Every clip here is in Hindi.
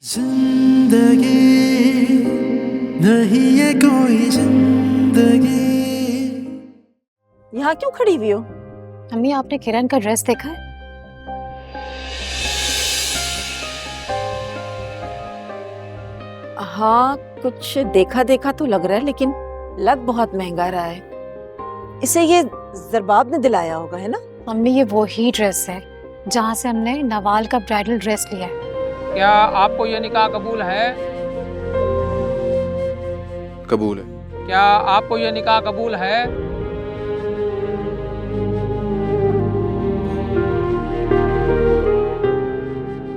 जिंदगी नहीं है कोई जिंदगी। यहाँ क्यों खड़ी हुई हो? अम्मी, आपने किरण का ड्रेस देखा है? हाँ, कुछ देखा देखा तो लग रहा है, लेकिन लग बहुत महंगा रहा है। इसे ये जरबाब ने दिलाया होगा, है ना? अम्मी, ये वो ही ड्रेस है जहाँ से हमने नवाल का ब्राइडल ड्रेस लिया है। क्या आपको ये निकाह कबूल है? कबूल है। क्या आपको ये निकाह कबूल है?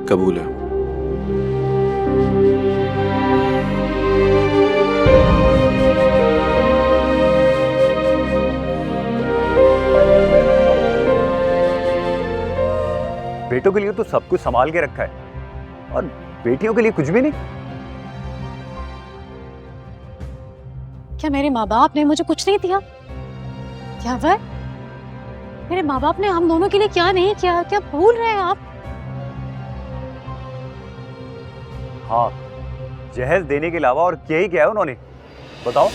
कबूल है। बेटों के लिए तो सब कुछ संभाल के रखा है और बेटियों के लिए कुछ भी नहीं। क्या मेरे माँ बाप ने मुझे कुछ नहीं दिया? क्या वह मेरे माँ बाप ने हम दोनों के लिए क्या नहीं किया? क्या भूल रहे हैं आप? हाँ, जहेज देने के अलावा और क्या ही किया है उन्होंने, बताओ।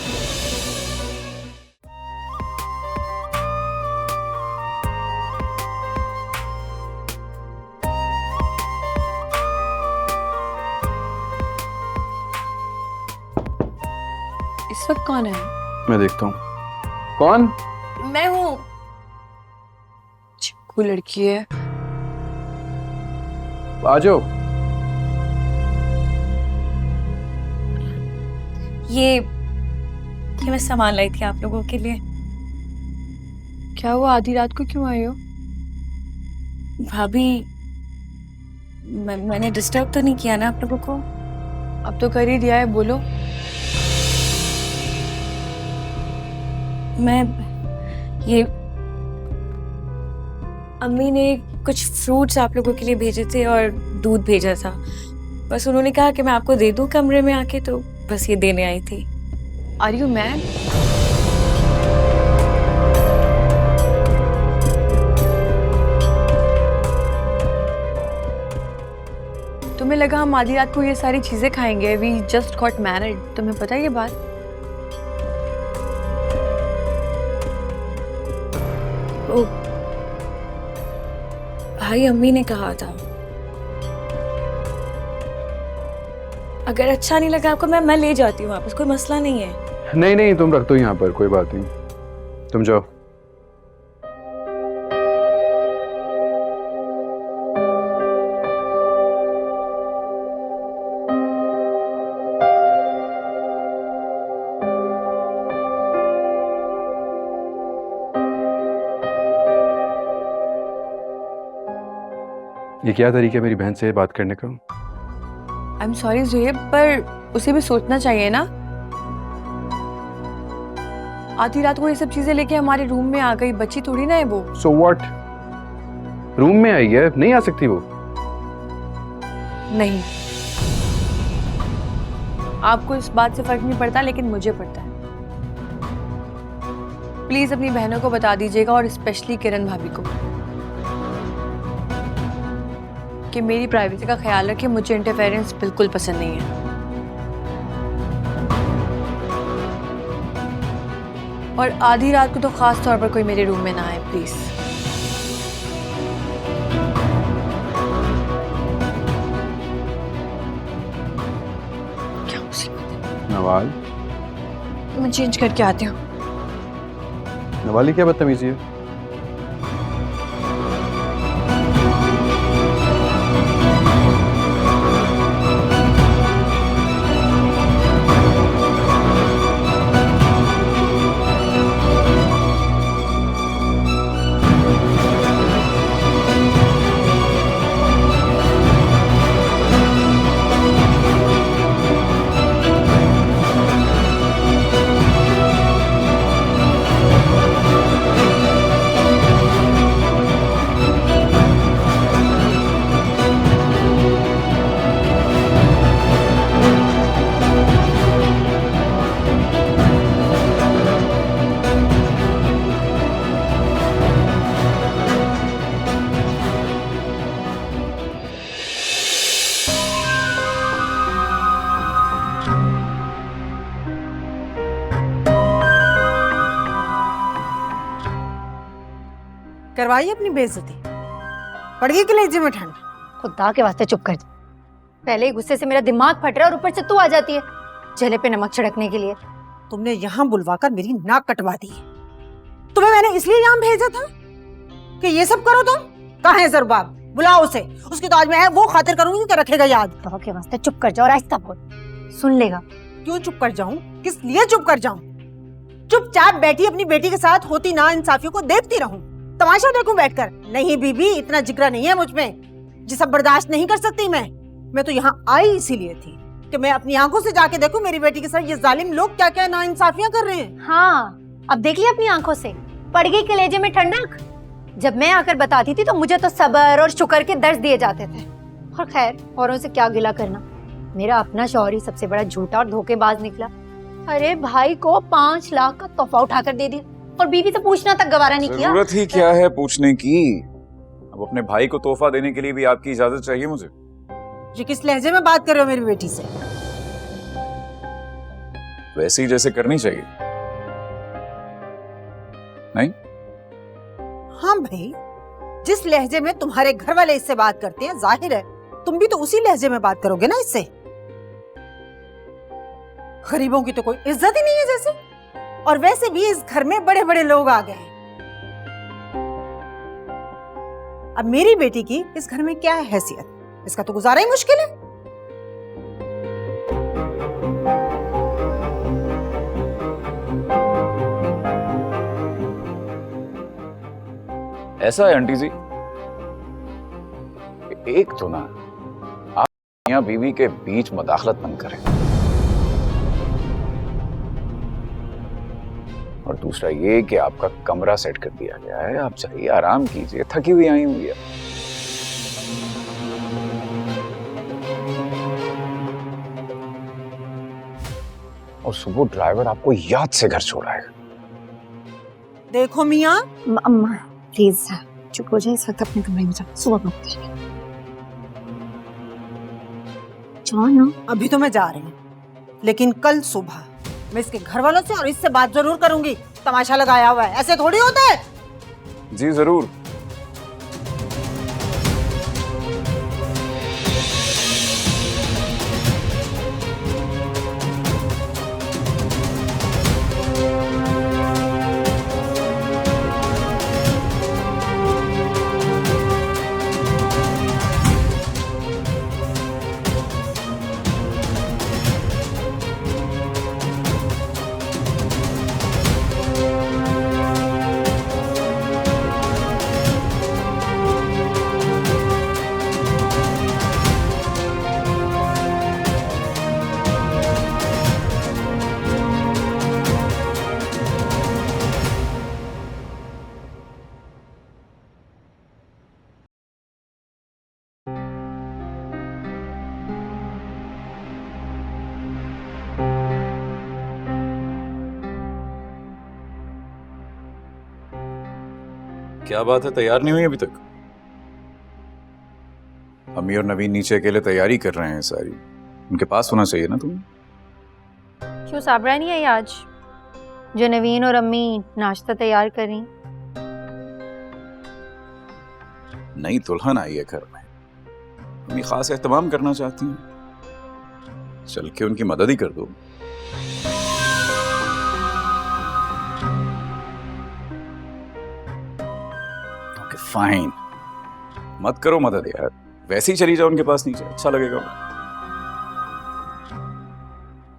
इस वक्त कौन है? मैं देखता हूँ। कौन? मैं हूँ। चिपकू लड़की है। आ जाओ। ये मैं सामान लाई थी आप लोगों के लिए। क्या हुआ, आधी रात को क्यों आई हो? भाभी, मैंने डिस्टर्ब तो नहीं किया ना आप लोगों को? अब तो कर ही दिया है, बोलो। मैं ये अम्मी ने कुछ फ्रूट्स आप लोगों के लिए भेजे थे और दूध भेजा था। बस उन्होंने कहा कि मैं आपको दे दूं कमरे में आके, तो बस ये देने आई थी। Are you mad? तुम्हें लगा हम आधी रात को ये सारी चीजें खाएंगे? We just got married. तुम्हें पता है ये बात? ओ, भाई, अम्मी ने कहा था। अगर अच्छा नहीं लगा आपको, मैं ले जाती हूँ वापस, कोई मसला नहीं है। नहीं नहीं, तुम रख दो यहाँ पर, कोई बात नहीं। तुम जाओ। ये क्या तरीका है मेरी बहन से बात करने का? आई एम सॉरी ज़ुहैब, पर उसे भी सोचना चाहिए ना। आधी रात को ये सब चीजें लेके हमारे रूम में आ गई, बच्ची थोड़ी ना है वो। So what? रूम में आई है, नहीं आ सकती वो? नहीं, आपको इस बात से फर्क नहीं पड़ता, लेकिन मुझे पड़ता है। प्लीज अपनी बहनों को बता दीजिएगा, और स्पेशली किरण भाभी को, कि मेरी प्राइवेसी का ख्याल रखें। मुझे इंटरफेरेंस बिल्कुल पसंद नहीं है। और आधी रात को तो खास तौर पर कोई मेरे रूम में ना आए, प्लीज। क्या मुसीबत है? नवाल? मैं चेंज करके आती हूँ। नवाली क्या बदतमीजी है? करवाई अपनी बेइज्जती, पड़ गई कलेजे में ठंड। खुदा के वास्ते चुप कर जा। पहले ही गुस्से से मेरा दिमाग फट रहा है और ऊपर से तू आ जाती है जले पे नमक छिड़कने के लिए। तुमने यहाँ बुलवाकर मेरी नाक कटवा दी है। तुम्हें मैंने इसलिए यहाँ भेजा था कि ये सब करो तुम। कहाँ है ज़रबाब? बुलाओ उसे, उसकी तो आज मैं वो खातिर करूंगी कि रखेगा याद। खुदा के वास्ते चुप कर जा और आहिस्ता बोल, सुन लेगा। क्यों चुप कर जाऊं? किस लिए चुप कर जाऊं? चुपचाप बैठी अपनी बेटी के साथ होती ना इंसाफियों को देखती रहूं, तमाशा देखूं बैठकर? नहीं बीबी, इतना जिगरा नहीं है मुझ में जिसे बर्दाश्त नहीं कर सकती मैं तो यहाँ आई इसीलिए थी कि मैं अपनी आंखों से जाके देखूं मेरी बेटी के साथ ये जालिम लोग क्या क्या नाइंसाफियां कर रहे हैं। हाँ, अब देख लिया अपनी आंखों से, पड़ गई कलेजे में ठंडक। जब मैं आकर बताती थी तो मुझे तो सब्र और शुक्र के दर्द दिए जाते थे। और खैर, औरों से क्या गिला करना, मेरा अपना शौहर ही सबसे बड़ा झूठा और धोखेबाज निकला। अरे भाई को 5 लाख का तोहफा उठाकर दे दिया और बीवी से पूछना तक गवारा नहीं किया। जरूरत ही क्या है पूछने की? अब अपने भाई को तोहफा देने के लिए भी आपकी इजाजत चाहिए मुझे। ये किस लहजे में बात कर रहे हो मेरी बेटी से? वैसे ही जैसे करनी चाहिए, नहीं? हाँ भाई, जिस लहजे में तुम्हारे घर वाले इससे बात करते हैं, जाहिर है तुम भी तो उसी लहजे में बात करोगे ना इससे। गरीबों की तो कोई इज्जत ही नहीं है जैसे। और वैसे भी इस घर में बड़े बड़े लोग आ गए हैं। अब मेरी बेटी की इस घर में क्या हैसियत, इसका तो गुजारा ही मुश्किल है। ऐसा है आंटी जी, एक तो ना आप मियां बीवी के बीच मदाखलत बंद करें, और दूसरा ये कि आपका कमरा सेट कर दिया गया है, आप जाइए आराम कीजिए, थकी हुई आई हुई है। और सुबह ड्राइवर आपको याद से घर छोड़ाएगा। देखो मियाँ, अम्मा प्लीज चुप हो जाए, इस वक्त अपने कमरे में जाओ, सुबह बात करेंगे। जाओ ना। अभी तो मैं जा रही हूँ, लेकिन कल सुबह मैं इसके घर वालों से और इससे बात जरूर करूंगी। तमाशा लगाया हुआ है, ऐसे थोड़ी होता है। जी जरूर। क्या बात है, तैयार नहीं हुई अभी तक? अम्मी और नवीन नीचे अकेले तैयारी कर रहे हैं सारी, उनके पास होना चाहिए ना तुम्हें। क्यों साबरा नहीं आई आज, जो नवीन और अम्मी नाश्ता तैयार कर रही? नई दुल्हन आई है घर में, अम्मी खास एहतमाम करना चाहती हैं, चल के उनकी मदद ही कर दो। ओके फाइन, मत करो मदद यार, वैसे ही चली जाओ उनके पास नीचे, अच्छा लगेगा।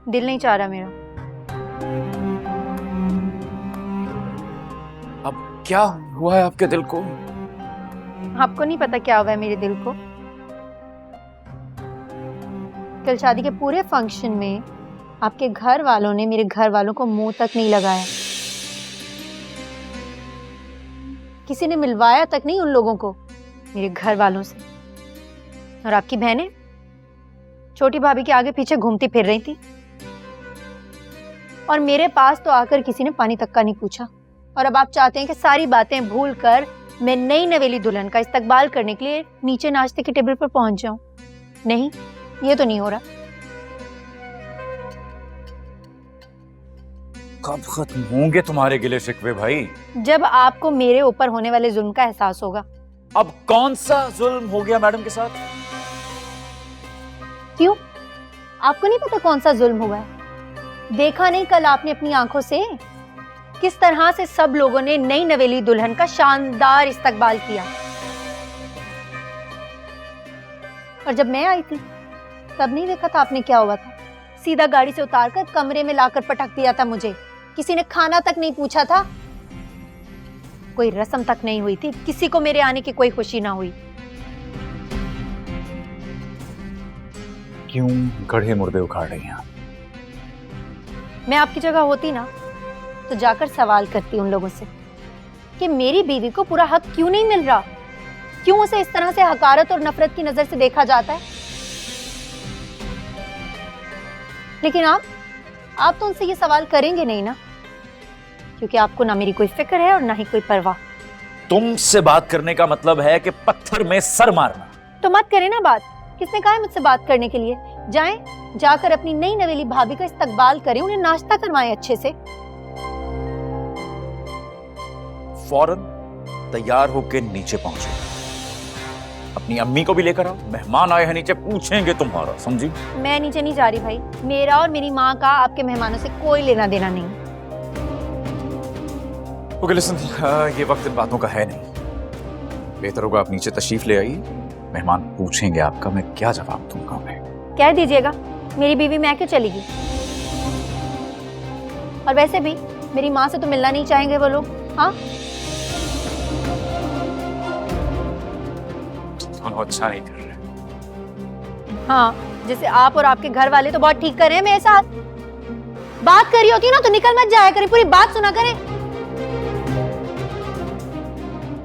दिल नहीं चाह रहा मेरा। अब क्या हुआ है आपके दिल को? आपको नहीं पता क्या हुआ है मेरे दिल को? कल शादी के पूरे फंक्शन में आपके घर वालों ने मेरे घर वालों को मुंह तक नहीं लगाया, किसी ने मिलवाया तक नहीं उन लोगों को मेरे घर वालों से। और आपकी बहनें छोटी भाभी के आगे पीछे घूमती फिर रही थी, और मेरे पास तो आकर किसी ने पानी तक का नहीं पूछा। और अब आप चाहते हैं कि सारी बातें भूल कर मैं नई नवेली दुल्हन का इस्तकबाल करने के लिए नीचे नाश्ते के टेबल पर पहुंच जाऊं? नहीं, ये तो नहीं हो रहा। कब खत्म होंगे तुम्हारे गिले शिकवे भाई? जब आपको मेरे ऊपर होने वाले जुल्म का एहसास होगा। अब कौन सा जुल्म हो गया मैडम के साथ? क्यों, आपको नहीं पता कौन सा जुल्म हुआ है? देखा नहीं कल आपने अपनी आंखों से किस तरह से सब लोगों ने नई नवेली दुल्हन का शानदार इस्तकबाल किया। और जब मैं आई थी तब नहीं देखा था आपने क्या हुआ था? सीधा गाड़ी से उतारकर कमरे में लाकर पटक दिया था मुझे। किसी ने खाना तक नहीं पूछा था, कोई रस्म तक नहीं हुई थी, किसी को मेरे आने की कोई खुशी ना हुई। क्यों गढ़े मुर्दे उखाड़ रही हैं? मैं आपकी जगह होती ना तो जाकर सवाल करती उन लोगों से कि मेरी बीवी को पूरा हक क्यों नहीं मिल रहा, क्यों उसे इस तरह से हकारत और नफरत की नजर से देखा जाता है। लेकिन आप तो उनसे ये सवाल करेंगे नहीं ना, क्योंकि आपको ना मेरी कोई फिक्र है और ना ही कोई परवाह। तुमसे बात करने का मतलब है कि पत्थर में सर मारना। तो मत करें ना बात। किसने कहा है मुझसे बात करने के लिए? जाएं, जाकर अपनी नई नवेली भाभी का इस्तकबाल करें, उन्हें नाश्ता करवाएं अच्छे से। फौरन तैयार होकर नीचे पहुंचो, अपनी अम्मी को भी लेकर आओ। मेहमान आए हैं नीचे, पूछेंगे तुम्हारा, समझी? मैं नीचे नहीं जा रही भाई, मेरा और मेरी माँ का आपके मेहमानों से कोई लेना देना नहीं। ओके लिसन, ये वक्त इन बातों का है नहीं। बेहतर होगा आप नीचे तशरीफ ले आइए, मेहमान पूछेंगे आपका, मैं क्या जवाब दूंगा? मैं कह दीजिएगा मेरी बीवी मैके चलेगी। और वैसे भी मेरी माँ से तो मिलना नहीं चाहेंगे वो लोग। हाँ, दोनों अच्छा नहीं कर रहे। हाँ, जैसे आप और आपके घर वाले तो बहुत ठीक कर रहे हैं मेरे साथ। बात करी होती ना तो निकल मत जाया करें, पूरी बात सुना करें।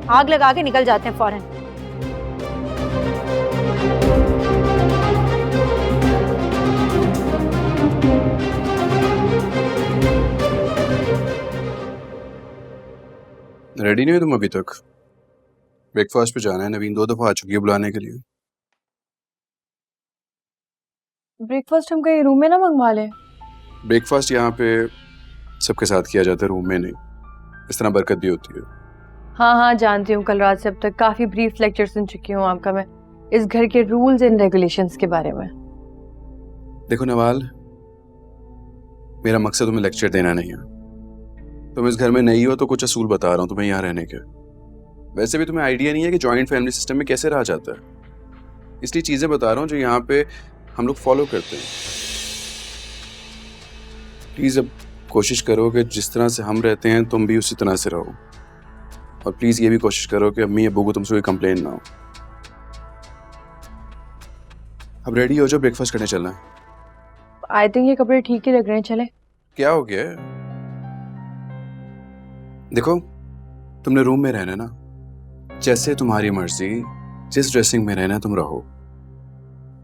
आग लगा के निकल जाते हैं फौरन। रेडी नहीं हो तुम अभी तक? ब्रेकफास्ट पे जाना है, नवीन 2 दफा आ चुकी है बुलाने के लिए। ब्रेकफास्ट हम कहीं रूम में ना मंगवा लें? ब्रेकफास्ट यहाँ पे सबके साथ किया जाता है, रूम में नहीं। इस तरह बरकत भी होती है। हाँ हाँ जानती हूँ, कल रात से अब तक काफी ब्रीफ लेक्चर सुन चुकी हूँ आपका मैं इस घर के रूल्स एंड रेगुलेशंस के बारे में। देखो नवाल, मेरा मकसद तुम्हें लेक्चर देना नहीं है। तुम इस घर में नहीं हो तो कुछ असूल बता रहा हूँ तुम्हें यहाँ रहने के। वैसे भी तुम्हें आइडिया नहीं है कि जॉइंट फैमिली सिस्टम में कैसे रहा जाता है, इसलिए चीजें बता रहा हूँ जो यहाँ पे हम लोग फॉलो करते हैं। प्लीज अब कोशिश करो कि जिस तरह से हम रहते हैं तुम भी उसी तरह से रहो, और प्लीज ये भी कोशिश करो कि अम्मी अब्बू को तुमसे कोई कंप्लेन ना हो। अब रेडी हो जाओ, ब्रेकफास्ट करने चलना है। आई थिंक ये कपड़े ठीक ही लग रहे हैं, चले। क्या हो गया? देखो, तुमने रूम में रहना ना, जैसे तुम्हारी मर्जी, जिस ड्रेसिंग में रहना तुम रहो,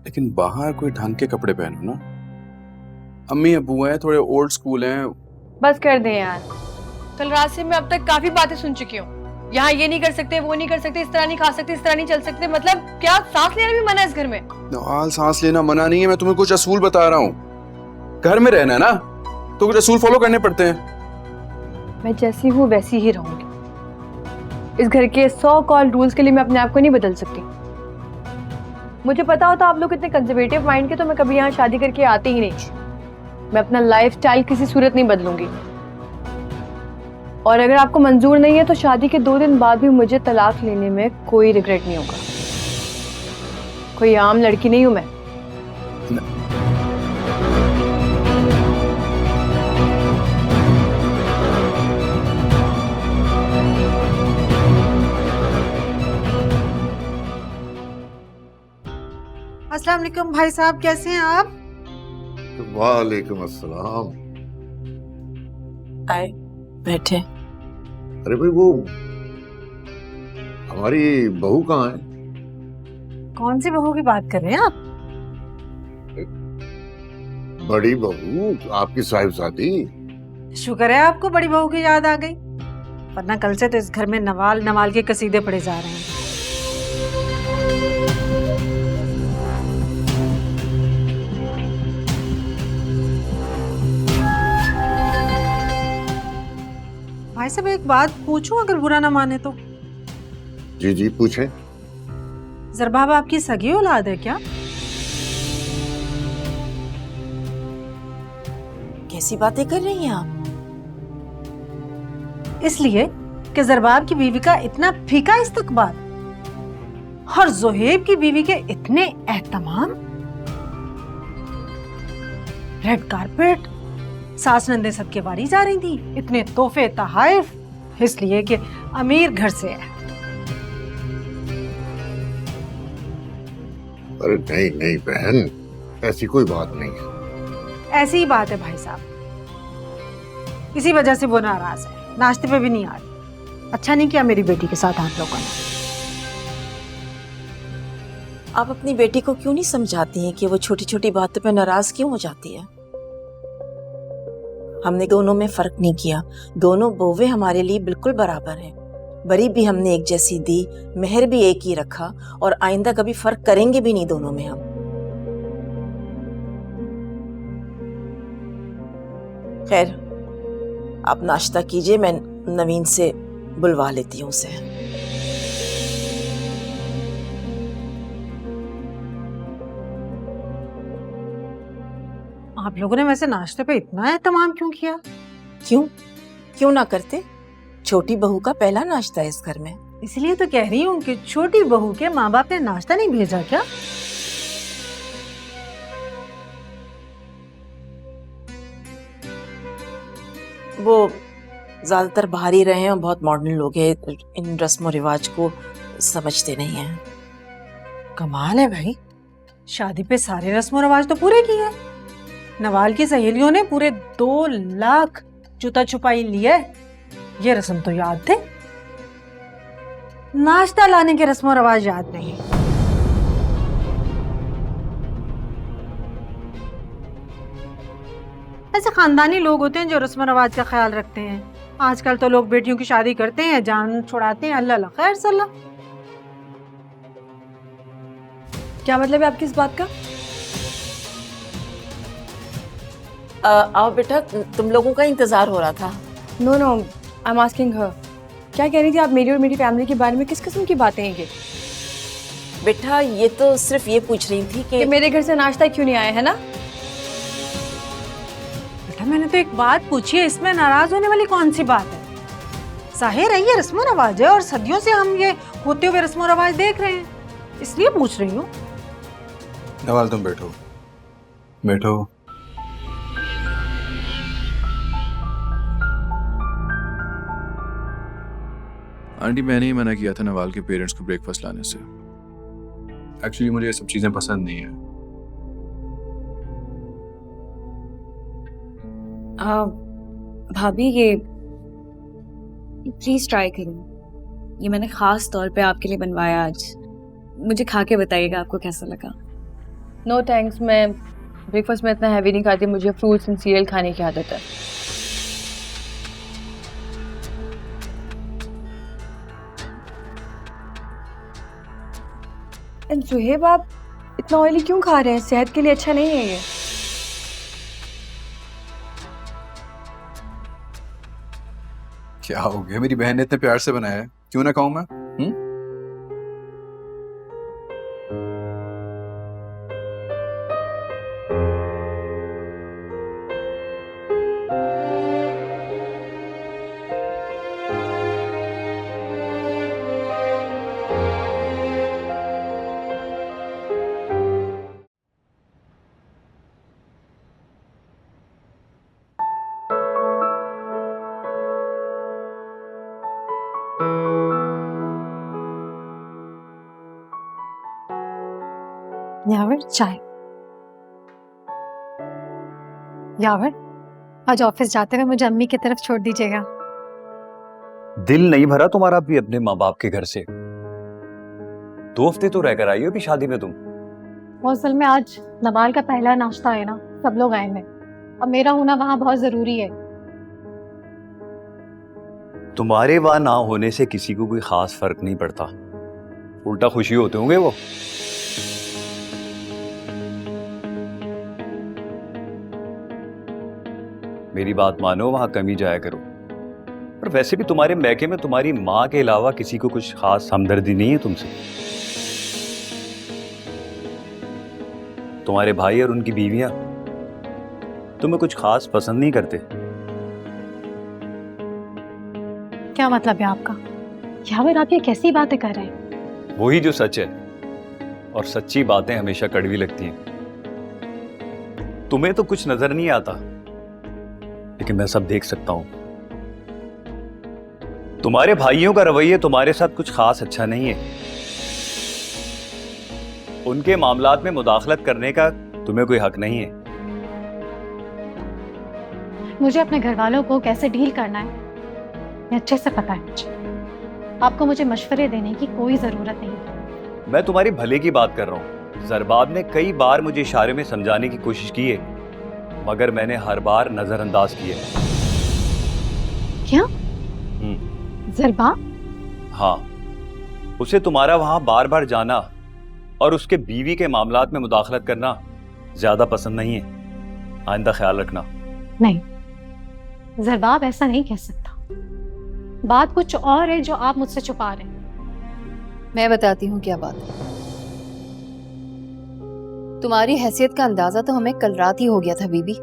लेकिन बाहर कोई ढंग के कपड़े पहनो ना। अम्मी अब्बू हैं, थोड़े ओल्ड स्कूल हैं। बस कर दें यार, कल रात से मैं अब तक काफी बातें सुन चुकी हूँ। यहाँ ये नहीं कर सकते, वो नहीं कर सकते, इस तरह नहीं खा सकते, इस तरह नहीं चल सकते। मतलब क्या सांस लेना भी मना है इस घर में? नवाल, सांस लेना मना नहीं है, मैं तुम्हें कुछ असूल बता रहा हूँ। घर में रहना है ना तो कुछ असूल फॉलो करने पड़ते हैं। मैं जैसी हूँ वैसी ही रहूंगी। इस घर के 100 कॉल रूल्स के लिए मैं अपने आप को नहीं बदल सकती। मुझे पता होता आप लोग इतने कंजर्वेटिव माइंड के तो मैं कभी यहाँ शादी करके आती ही नहीं। मैं अपना लाइफस्टाइल किसी सूरत नहीं बदलूंगी। और अगर आपको मंजूर नहीं है तो शादी के 2 दिन बाद भी मुझे तलाक लेने में कोई रिग्रेट नहीं होगा। कोई आम लड़की नहीं हूं मैं। अस्सलाम वालेकुम भाई साहब, कैसे हैं आप? वालेकुम अस्सलाम। आए बैठे। अरे भाई, वो हमारी बहू कहाँ है? कौन सी बहू की बात कर रहे हैं आप? बड़ी बहू, आपकी साहिबजादी। शुक्र है आपको बड़ी बहू की याद आ गई, वरना कल से तो इस घर में नवाल नवाल के कसीदे पड़े जा रहे हैं। भाई साहब एक बात पूछूं, अगर बुरा ना माने तो? जी जी पूछें। जरबाब आपकी सगी औलाद है क्या? कैसी बातें कर रही हैं आप? इसलिए कि जरबाब की बीवी का इतना फीका इस्तकबाल और जोहेब की बीवी के इतने एहतमाम, रेड कारपेट, सास नंदे सबके वारी जा रही थी, इतने तोहफे तहाइफ, इसलिए कि अमीर घर से है। अरे नहीं नहीं बहन, ऐसी कोई बात नहीं है। ऐसी ही बात है भाई साहब, इसी वजह से वो नाराज है, नाश्ते पे भी नहीं आ रही। अच्छा नहीं किया मेरी बेटी के साथ आप लोगों ने। आप अपनी बेटी को क्यों नहीं समझाती हैं कि वो छोटी छोटी बातों पे नाराज क्यों हो जाती है? हमने दोनों में फर्क नहीं किया, दोनों बहुएं हमारे लिए बिल्कुल बराबर हैं। बरी भी हमने एक जैसी दी, मेहर भी एक ही रखा, और आइंदा कभी फर्क करेंगे भी नहीं दोनों में हम। खैर, आप नाश्ता कीजिए, मैं नवीन से बुलवा लेती हूँ उसे। आप लोगों ने वैसे नाश्ते पे इतना एहतमाम क्यों किया? क्यों ना करते? छोटी बहू का पहला नाश्ता है इस घर में। इसलिए तो कह रही हूँ कि छोटी बहू के माँ बाप ने नाश्ता नहीं भेजा क्या? वो ज्यादातर बाहर ही रहे हैं और बहुत मॉडर्न लोग हैं, इन रस्म रिवाज को समझते नहीं हैं। कमाल है भाई, शादी पे सारे रस्म रिवाज तो पूरे किए। नवाल की सहेलियों ने पूरे 2 लाख जूता छुपाई लिए, ये रस्म तो याद थे, नाश्ता लाने के रस्म रिवाज याद नहीं। ऐसे खानदानी लोग होते हैं जो रस्म रिवाज का ख्याल रखते हैं। आजकल तो लोग बेटियों की शादी करते हैं, जान छुड़ाते हैं, अल्लाह खैर सल्ला। क्या मतलब है आपकी इस बात का? आओ बेटा, तुम लोगों का इंतजार हो रहा था। No no, I am asking her. क्या कह रही थी आप मेरी और मेरी फैमिली के बारे में? किस किस्म की बातें हैं ये? बेटा, ये तो सिर्फ ये पूछ रही थी कि मेरे घर से नाश्ता क्यों नहीं आया है ना? बेटा मैंने तो एक बात पूछी है, इसमें नाराज होने वाली कौन सी बात है? जाहिर है ये रस्म रिवाज है और सदियों से हम ये होते हुए रस्म रिवाज देख रहे हैं, इसलिए पूछ रही हूँ। नवाल तुम बैठो बैठो। आंटी, मैंने ही मना किया था नवाल के पेरेंट्स को ब्रेकफास्ट लाने से। एक्चुअली मुझे ये सब चीजें पसंद नहीं है। भाभी ये प्लीज ट्राई करो, ये मैंने खास तौर पे आपके लिए बनवाया आज। मुझे खा के बताइएगा आपको कैसा लगा। नो थैंक्स, मैं ब्रेकफास्ट में इतना हैवी नहीं खाती, मुझे फ्रूट्स एंड सीरियल खाने की आदत है। एंड सुहेब, आप इतना ऑयली क्यों खा रहे हैं? सेहत के लिए अच्छा नहीं है ये। क्या हो गया? मेरी बहन ने इतने प्यार से बनाया है, क्यों ना खाऊं मैं? यावर, चाय। यावर, आज ऑफिस जाते हुए मुझे अम्मी की तरफ छोड़ दीजिएगा। दिल नहीं भरा तुम्हारा भी अपने माँ बाप के घर से? 2 हफ्ते तो रहकर आई हो अभी शादी में तुम। वो असल में आज नवाल का पहला नाश्ता है ना, सब लोग आए हैं, अब मेरा होना वहाँ बहुत जरूरी है। तुम्हारे वहां ना होने से किसी को कोई खास फर्क नहीं पड़ता, उल्टा खुशी होते होंगे वो। मेरी बात मानो, वहां कमी जाया करो। पर वैसे भी तुम्हारे मैके में तुम्हारी माँ के अलावा किसी को कुछ खास हमदर्दी नहीं है तुमसे। तुम्हारे भाई और उनकी बीवियां तुम्हें कुछ खास पसंद नहीं करते। क्या मतलब है आपका? यावर, आप ये कैसी बातें कर रहे हैं? वही जो सच है, और सच्ची बातें हमेशा कड़वी लगती हैं। तुम्हें तो कुछ नजर नहीं आता, लेकिन मैं सब देख सकता हूं। तुम्हारे भाइयों का रवैया तुम्हारे साथ कुछ खास अच्छा नहीं है। उनके मामलात में मुदाखलत करने का तुम्हें कोई हक नहीं है। मुझे अपने घर वालों को कैसे डील करना है ये अच्छे से पता है मुझे। आपको मुझे मशवरे देने की कोई जरूरत नहीं है। मैं तुम्हारी भले की बात कर रहा हूं। जरबाब ने कई बार मुझे इशारे में समझाने की कोशिश की है, मगर मैंने हर बार नजरअंदाज किया। क्या? जरबाब? हाँ, उसे तुम्हारा वहां बार बार जाना और उसके बीवी के मामलात में मुदाखलत करना ज्यादा पसंद नहीं है। आइंदा ख्याल रखना। नहीं, जरबाब ऐसा नहीं कह सकता। बात कुछ और है जो आप मुझसे छुपा रहे हैं। मैं बताती हूँ क्या बात है। तुम्हारी हैसियत का अंदाजा तो हमें कल रात ही हो गया था बीबी,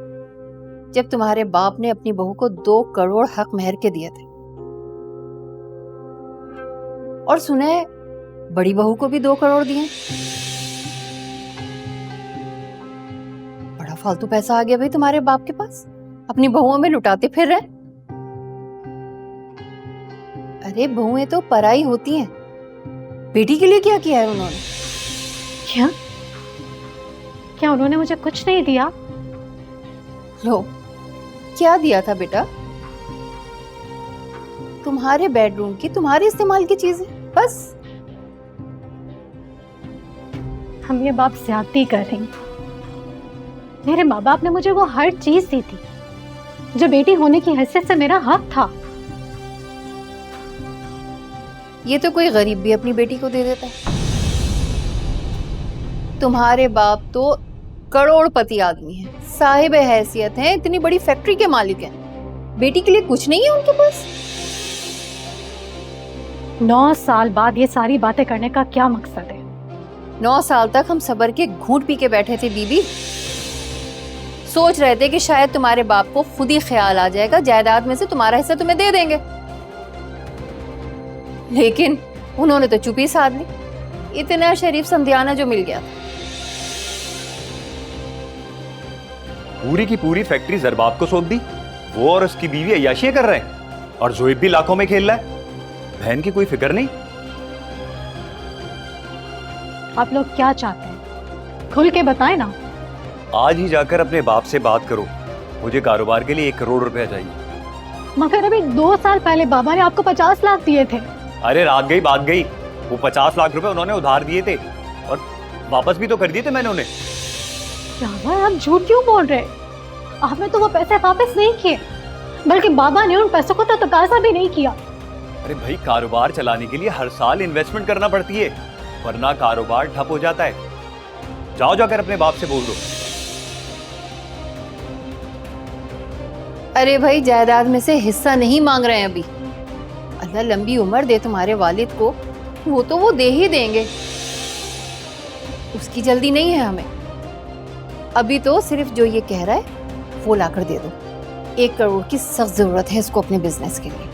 जब तुम्हारे बाप ने अपनी बहू को 2 करोड़ हक मेहर के दिए थे। और सुने बड़ी बहू को भी 2 करोड़ दिए। बड़ा फालतू पैसा आ गया भाई तुम्हारे बाप के पास, अपनी बहुओं में लुटाते फिर रहे। अरे बहुएं तो पराई होती हैं। बेटी के लिए क्या किया है उन्होंने? क्या? क्या उन्होंने मुझे कुछ नहीं दिया? लो, क्या दिया था बेटा? तुम्हारे बेडरूम की, तुम्हारे इस्तेमाल की चीजें बस। हम ये बाप ज्यादती कर रही। मेरे माँ बाप ने मुझे वो हर चीज दी थी जो बेटी होने की हैसियत से मेरा हक था। ये तो कोई गरीब भी अपनी बेटी को दे देता है। तुम्हारे बाप तो करोड़पति आदमी है, साहिब हैसियत है, इतनी बड़ी फैक्ट्री के मालिक हैं। बेटी के लिए कुछ नहीं है उनके पास। 9 साल बाद ये सारी बातें करने का क्या मकसद है? 9 साल तक हम सबर के घूंट पी के बैठे थे बीबी। सोच रहे थे कि शायद तुम्हारे बाप को खुद ही ख्याल आ जाएगा, जायदाद में से तुम्हारा हिस्सा तुम्हें दे देंगे। लेकिन उन्होंने तो चुप्पी साध ली। इतना शरीफ समझाना जो मिल गया। पूरी की पूरी फैक्ट्री जरबाब को सौंप दी। वो और उसकी बीवी अय्याशियां कर रहे हैं, और जोएब भी लाखों में खेल रहा है। बहन की कोई फिक्र नहीं। आप लोग क्या चाहते हैं? खुल के बताएं ना। आज ही जाकर अपने बाप से बात करो। मुझे कारोबार के लिए 1 करोड़ रुपया चाहिए। मगर अभी 2 साल पहले बाबा ने आपको 50 लाख दिए थे। अरे रात गई बात गई। वो 50 लाख रुपए उन्होंने उधार दिए थे, और वापस भी तो कर दिए थे मैंने उन्हें। यावर, आप झूठ क्यों बोल रहे? आपने तो वो पैसे वापस नहीं किए, बल्कि बाबा ने उन पैसों को तो तकाजा भी नहीं किया। अरे भाई, कारोबार चलाने के लिए हर साल इन्वेस्टमेंट करना पड़ती है, वरना कारोबार ठप हो जाता है। जाओ जाकर अपने बाप से बोल दो। अरे भाई, जायदाद में से हिस्सा नहीं मांग रहे हैं अभी। अल्लाह लंबी उम्र दे तुम्हारे वालिद को, वो तो वो दे ही देंगे। उसकी जल्दी नहीं है हमें। अभी तो सिर्फ जो ये कह रहा है वो लाकर दे दो। 1 करोड़ की सख्त जरूरत है इसको अपने बिजनेस के लिए।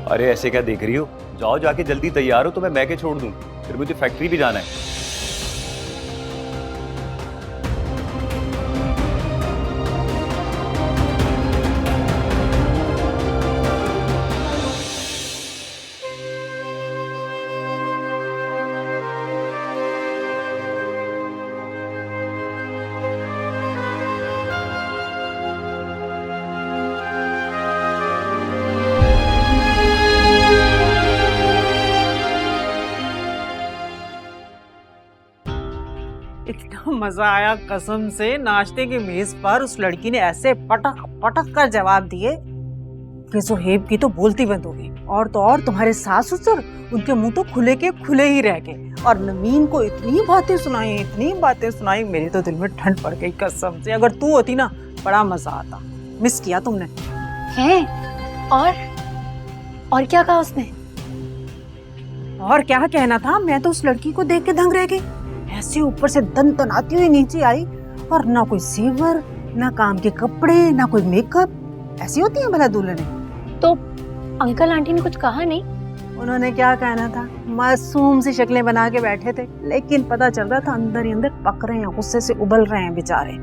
अरे ऐसे क्या देख रही हो? जाओ जाके जल्दी तैयार हो तो मैं मैके छोड़ दूं, फिर मुझे फैक्ट्री भी जाना है। इतना मजा आया कसम से। नाश्ते की मेज पर उस लड़की ने ऐसे पटक पटक कर जवाब दिए कि सुहेब की तो बोलती बंद हो गई। और तो और तुम्हारे सास ससुर, उनके मुंह तो खुले के खुले ही रह गए। और नमीन को इतनी बातें सुनाई, मेरे तो दिल में ठंड पड़ गई कसम से। अगर तू होती ना बड़ा मजा आता। मिस किया तुमने। है और क्या कहा उसने? और क्या कहना था, मैं तो उस लड़की को देख के दंग रह गई। ऐसे ऊपर से दन तनाती हुई नीचे आई और ना कोई सीवर, ना काम के कपड़े, ना कोई मेकअप। ऐसी होती है भला दुल्हनें? तो अंकल आंटी ने कुछ कहा नहीं? उन्होंने क्या कहना था, मासूम सी शक्लें बना के बैठे थे, लेकिन पता चल रहा था अंदर ही अंदर पक रहे हैं, गुस्से से उबल रहे हैं बेचारे।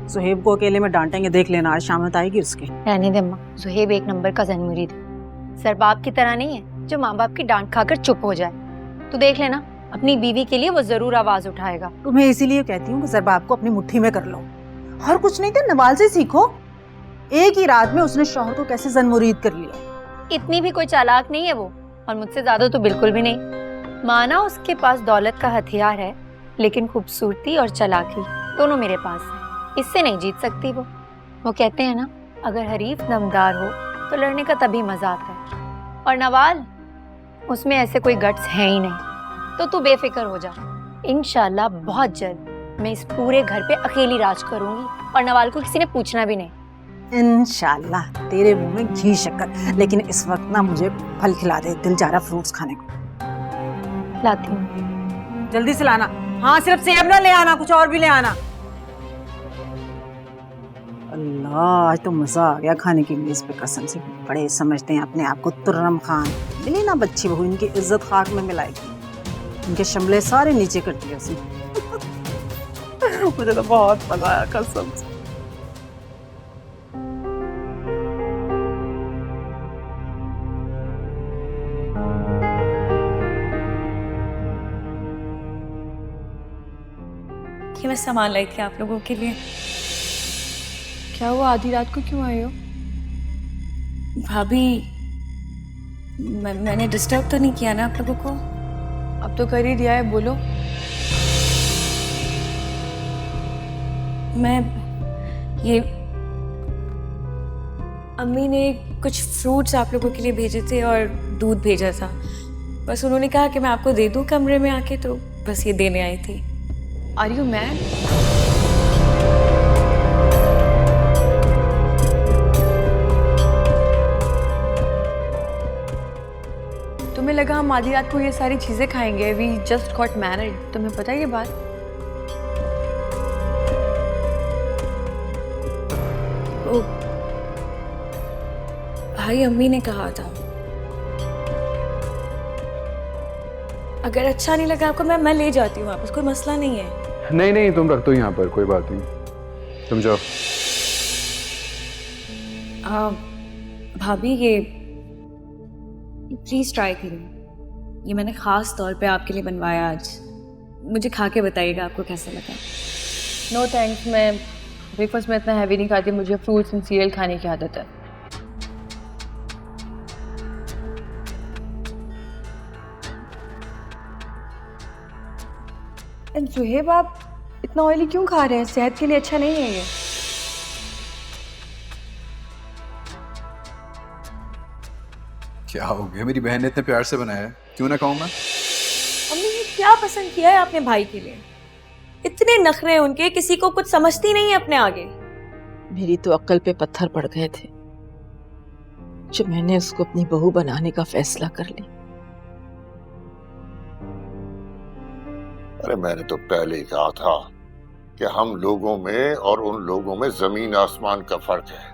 सुहेब को अकेले में डांटेंगे, देख लेना आज शामत आएगी उसके। रहने दे अम्मा, सुहेब एक नंबर का ज़नमुरीद है। सरबाब की तरह नहीं है जो माँ बाप की डांट खाकर चुप हो जाए। तू देख लेना, अपनी बीवी के लिए वो जरूर आवाज उठाएगा। तुम्हें इसीलिए कहती हूँ कि सरबाब को अपनी मुट्ठी में कर लो। और कुछ नहीं तो नवाल से सीखो। एक ही रात में उसने शौहर को कैसे ज़नमुरीद कर लिया। इतनी भी कोई चालाक नहीं है वो, और मुझसे ज्यादा तो बिल्कुल भी नहीं। माना उसके पास दौलत का हथियार है, लेकिन खूबसूरती और चालाकी दोनों मेरे पास है। इससे नहीं जीत सकती वो। वो कहते हैं ना, अगर हरीफ दमदार हो तो लड़ने का तभी मजा आता है। और नवाल, उसमें ऐसे कोई गट्स है ही नहीं। तो तू बेफिक्र हो जा, इंशाल्लाह बहुत जल्द मैं इस पूरे घर पे अकेली राज करूंगी और नवाल को किसी ने पूछना भी नहीं। इंशाल्लाह। तेरे मुंह में घी शक्कर। लेकिन इस वक्त ना मुझे फल खिला दे, दिल जा रहा फ्रूट्स खाने को। लाती हूँ। जल्दी से लाना। हाँ, सिर्फ सेब ना ले आना, कुछ और भी ले आना। अल्लाह, आज तो मजा आ गया खाने की मेज पे, कसम से। बड़े समझते हैं अपने आप को तुर्रम खान। मिली ना बच्ची बहू, इनकी इज्जत खाक में मिलाएगी। इनके शमले सारे नीचे कर दिए उसने। मुझे तो बहुत मजा आया कसम से। कि मैं सामान लाई थी आप लोगों के लिए। क्या हुआ, आधी रात को क्यों आए हो? भाभी, मैंने डिस्टर्ब तो नहीं किया ना आप लोगों को? अब तो कर ही दिया है, बोलो। मैं ये अम्मी ने कुछ फ्रूट्स आप लोगों के लिए भेजे थे और दूध भेजा था। बस उन्होंने कहा कि मैं आपको दे दूं कमरे में आके, तो बस ये देने आई थी। Are you mad? तुम्हें लगा हम आधी रात को ये सारी चीजें खाएंगे? We just got married. तुम्हें पता है ये बात? ओ, भाई अम्मी ने कहा था। अगर अच्छा नहीं लगा आपको, मैं ले जाती हूँ वापस, कोई मसला नहीं है। नहीं नहीं, तुम रख दो यहाँ पर, कोई बात नहीं, तुम जाओ। भाभी, ये प्लीज ट्राई करिए। ये मैंने खास तौर पे आपके लिए बनवाया आज। मुझे खा के बताइएगा आपको कैसा लगा। नो थैंक्स, मैं ब्रेकफास्ट में इतना हैवी नहीं खाती। मुझे फ्रूट्स एंड सीरियल खाने की आदत है। एंड सुहेब, आप इतना ऑयली क्यों खा रहे हैं? सेहत के लिए अच्छा नहीं है ये। क्या हो गया, मेरी बहन ने इतने प्यार से बनाया है, क्यों ना खाऊं मैं? अम्मी, ये क्या पसंद किया है आपने भाई के लिए? इतने नखरे उनके, किसी को कुछ समझती नहीं है अपने आगे। मेरी तो अक्ल पे पत्थर पड़ गए थे जब मैंने उसको अपनी बहू बनाने का फैसला कर लिया। अरे मैंने तो पहले ही कहा था कि हम लोगों में और उन लोगों में जमीन आसमान का फर्क है।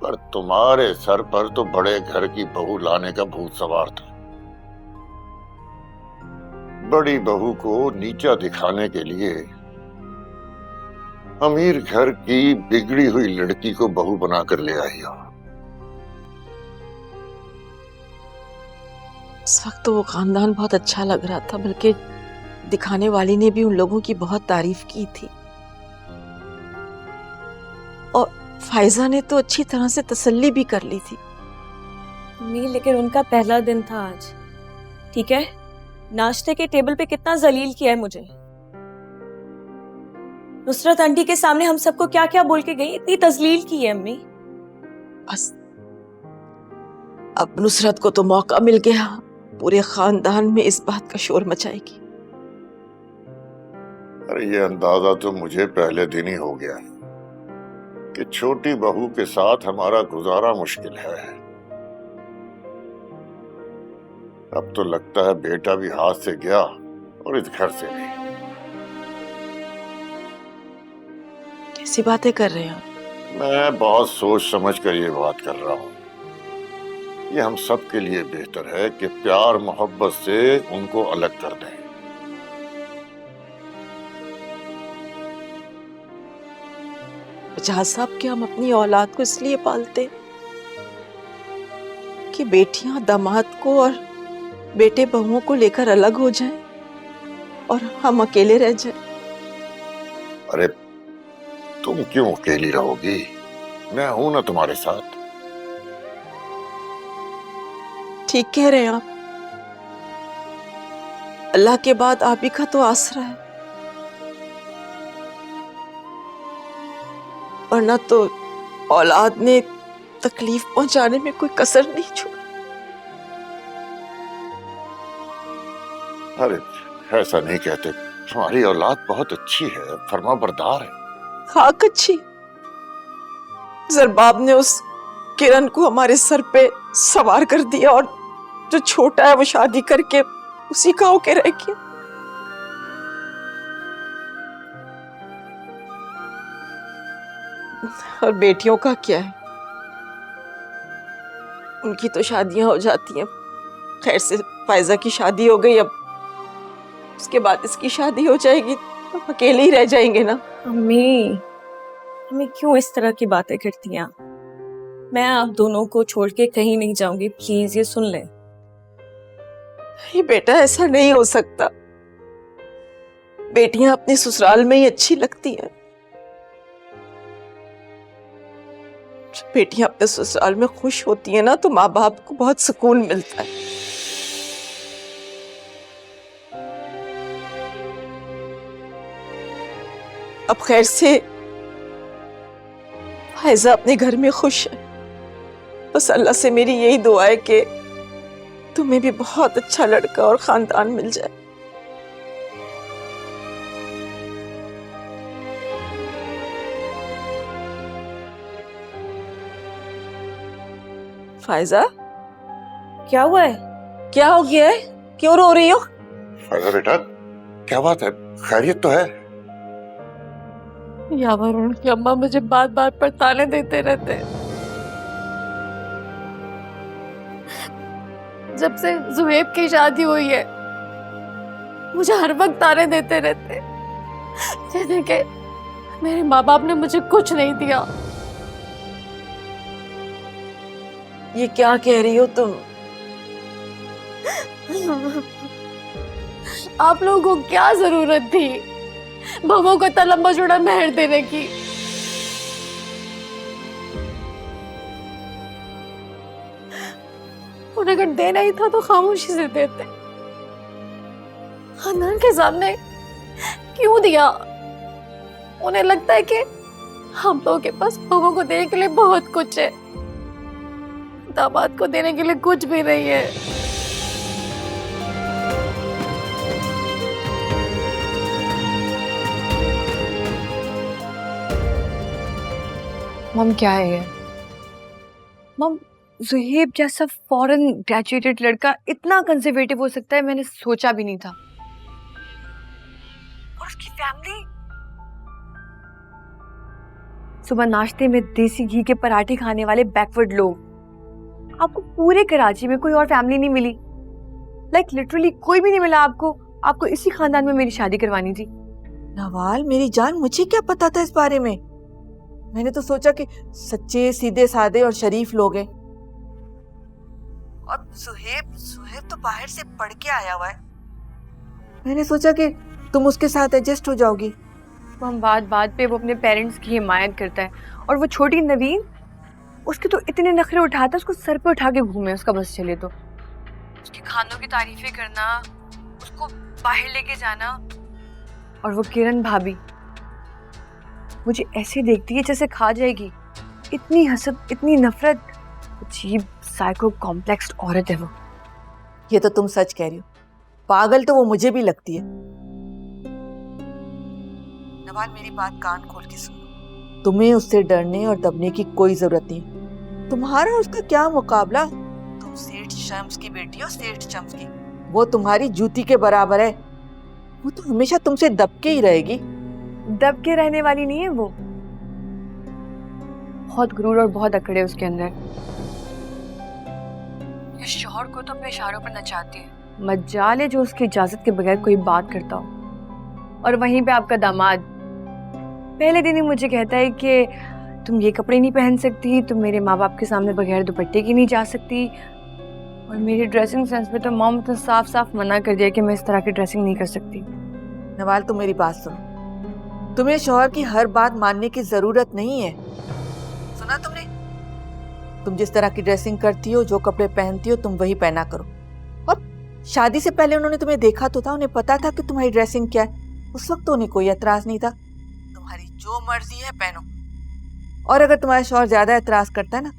पर तुम्हारे सर पर तो बड़े घर की बहू लाने का भूत सवार था। बड़ी बहू को नीचा दिखाने के लिए अमीर घर की बिगड़ी हुई लड़की को बहू बनाकर ले आई हो। इस वक्त तो वो खानदान बहुत अच्छा लग रहा था, बल्कि दिखाने वाली ने भी उन लोगों की बहुत तारीफ की थी। और फायजा ने तो अच्छी तरह से तसल्ली भी कर ली थी। नहीं, लेकिन उनका पहला दिन था आज, ठीक है? नाश्ते के टेबल पे कितना जलील किया है मुझे। नुसरत आंटी के सामने हम सबको क्या क्या बोल के गई, इतनी तजलील की है अम्मी। बस अब नुसरत को तो मौका मिल गया, पूरे खानदान में इस बात का शोर मचाएगी। अरे ये अंदाजा तो मुझे पहले दिन ही हो गया। कि छोटी बहू के साथ हमारा गुजारा मुश्किल है। अब तो लगता है बेटा भी हाथ से गया और इस घर से भी। कैसी बातें कर रहे हैं आप? मैं बहुत सोच समझ कर ये बात कर रहा हूँ। ये हम सब के लिए बेहतर है कि प्यार मोहब्बत से उनको अलग कर दें। जहाँ साहब कि हम अपनी औलाद को इसलिए पालते कि बेटियां दामाद को और बेटे बहुओं को लेकर अलग हो जाएं और हम अकेले रह जाएं। अरे तुम क्यों अकेली रहोगी? मैं हूं ना तुम्हारे साथ। ठीक कह रहे हैं आप। अल्लाह के बाद आप ही का तो आसरा है, वरना तो औलाद ने तकलीफ पहुंचाने में कोई कसर नहीं छोड़ी। अरे ऐसा नहीं कहते, हमारी औलाद बहुत अच्छी है, फर्माबरदार है। खाक अच्छी। जरबाब ने उस किरण को हमारे सर पे सवार कर दिया और जो छोटा है वो शादी करके उसी का होके रह गया। और बेटियों का क्या है? उनकी तो शादियां हो जाती हैं। खैर से फायजा की शादी हो गई, अब उसके बाद इसकी शादी हो जाएगी, तो अकेले ही रह जाएंगे ना। अम्मी क्यों इस तरह की बातें करती हैं? मैं आप दोनों को छोड़ के कहीं नहीं जाऊंगी, प्लीज ये सुन लें। ये बेटा ऐसा नहीं हो सकता। बेटियां अपने ससुराल में ही अच्छी लगती हैं। जब बेटियां अपने ससुराल में खुश होती हैं ना तो माँ बाप को बहुत सुकून मिलता है। अब खैर से फायजा अपने घर में खुश है। बस अल्लाह से मेरी यही दुआ है कि तुम्हें भी बहुत अच्छा लड़का और खानदान मिल जाए। फायजा, क्या हुआ है? क्या हो गया है? क्यों रो रही हो? फायदा बेटा, क्या बात है? खैरियत तो है? यावर उनकी अम्मा मुझे बात बात पर ताने देते रहते हैं। जब से जुहेब की शादी हुई है मुझे हर वक्त ताने देते रहते हैं, जैसे कि मेरे माँ बाप ने मुझे कुछ नहीं दिया। ये क्या कह रही हो तुम? आप लोगों को क्या जरूरत थी बहुओं को इतना लंबा चौड़ा मेहर देने की? उन्हें अगर देना ही था तो खामोशी से देते। खानदान के सामने क्यों दिया? उन्हें लगता है कि हम लोगों के पास बहुओं को देने के लिए बहुत कुछ है, दामाद को देने के लिए कुछ भी नहीं है। मम क्या है ये? मम जुहेब जैसा फॉरेन ग्रेजुएटेड लड़का इतना कंजर्वेटिव हो सकता है, मैंने सोचा भी नहीं था। और उसकी फैमिली सुबह नाश्ते में देसी घी के पराठे खाने वाले बैकवर्ड लोग। आपको पूरे कराची में कोई और फैमिली नहीं मिली, लाइक लिटरली कोई भी नहीं मिला आपको इसी खानदान में मेरी शादी करवानी थी। नवाल मेरी जान, मुझे क्या पता था इस बारे में? मैंने तो सोचा कि सच्चे सीधे साधे और शरीफ लोग हैं। और सुहेब तो बाहर से पढ़ के आया हुआ है। मैंने सोचा कि तुम उसके साथ एडजस्ट हो जाओगी। वो हम बात पे वो अपने पेरेंट्स की हिमायत करता है, और वो छोटी नवीन उसके तो इतने नखरे उठाता है, उसको सर पे उठा के घूमे उसका बस चले तो। उसके खानों की तारीफें करना, उसको बाहर लेके जाना। और वो किरण भाभी मुझे ऐसे देखती है जैसे खा जाएगी। इतनी हसद, इतनी नफरत, अजीब साइको कॉम्प्लेक्स्ड औरत है वो। ये तो तुम सच कह रही हो। पागल तो वो मुझे भी लगती है। नवाल मेरी बात कान खोल के सुनो। तुम्हें उससे डरने और दबने की कोई जरूरत नहीं। तुम्हारा उसका क्या मुकाबला? तुम सेठ शम्स की बेटी हो, सेठ शम्स की। वो तुम्हारी जूती के बराबर है। वो तो हमेशा तुमसे दब के ही रहेगी। दब के रहने वाली नहीं है वो। बहुत गुरूर और बहुत अकड़ है उसके अंदर। इस शौहर को तो अपने इशारों पर नचाती है। मजाल है जो उसकी इजाजत के बगैर कोई बात करता हो। और वहीं पे आपका दामाद पहले दिन ही मुझे कहता है कि तुम ये कपड़े नहीं पहन सकती, तुम मेरे माँ बाप के सामने बगैर दुपट्टे की नहीं जा सकती। और मेरी ड्रेसिंग सेंस पे तो मॉम ने साफ साफ मना कर दिया कि मैं इस तरह की ड्रेसिंग नहीं कर सकती। नवाल, तुम मेरी बात सुनो। तुम्हें शौहर की हर बात मानने की जरूरत नहीं है। सुना तुमने? तुम जिस तरह की ड्रेसिंग करती हो, जो कपड़े पहनती हो, तुम वही पहना करो। और शादी से पहले उन्होंने तुम्हें देखा तो था, उन्हें पता था कि तुम्हारी ड्रेसिंग क्या है। उस वक्त तो उन्हें कोई एतराज नहीं था। तुम्हारी जो मर्जी है पहनो। और अगर तुम्हारा शौहर ज्यादा एतराज करता है ना,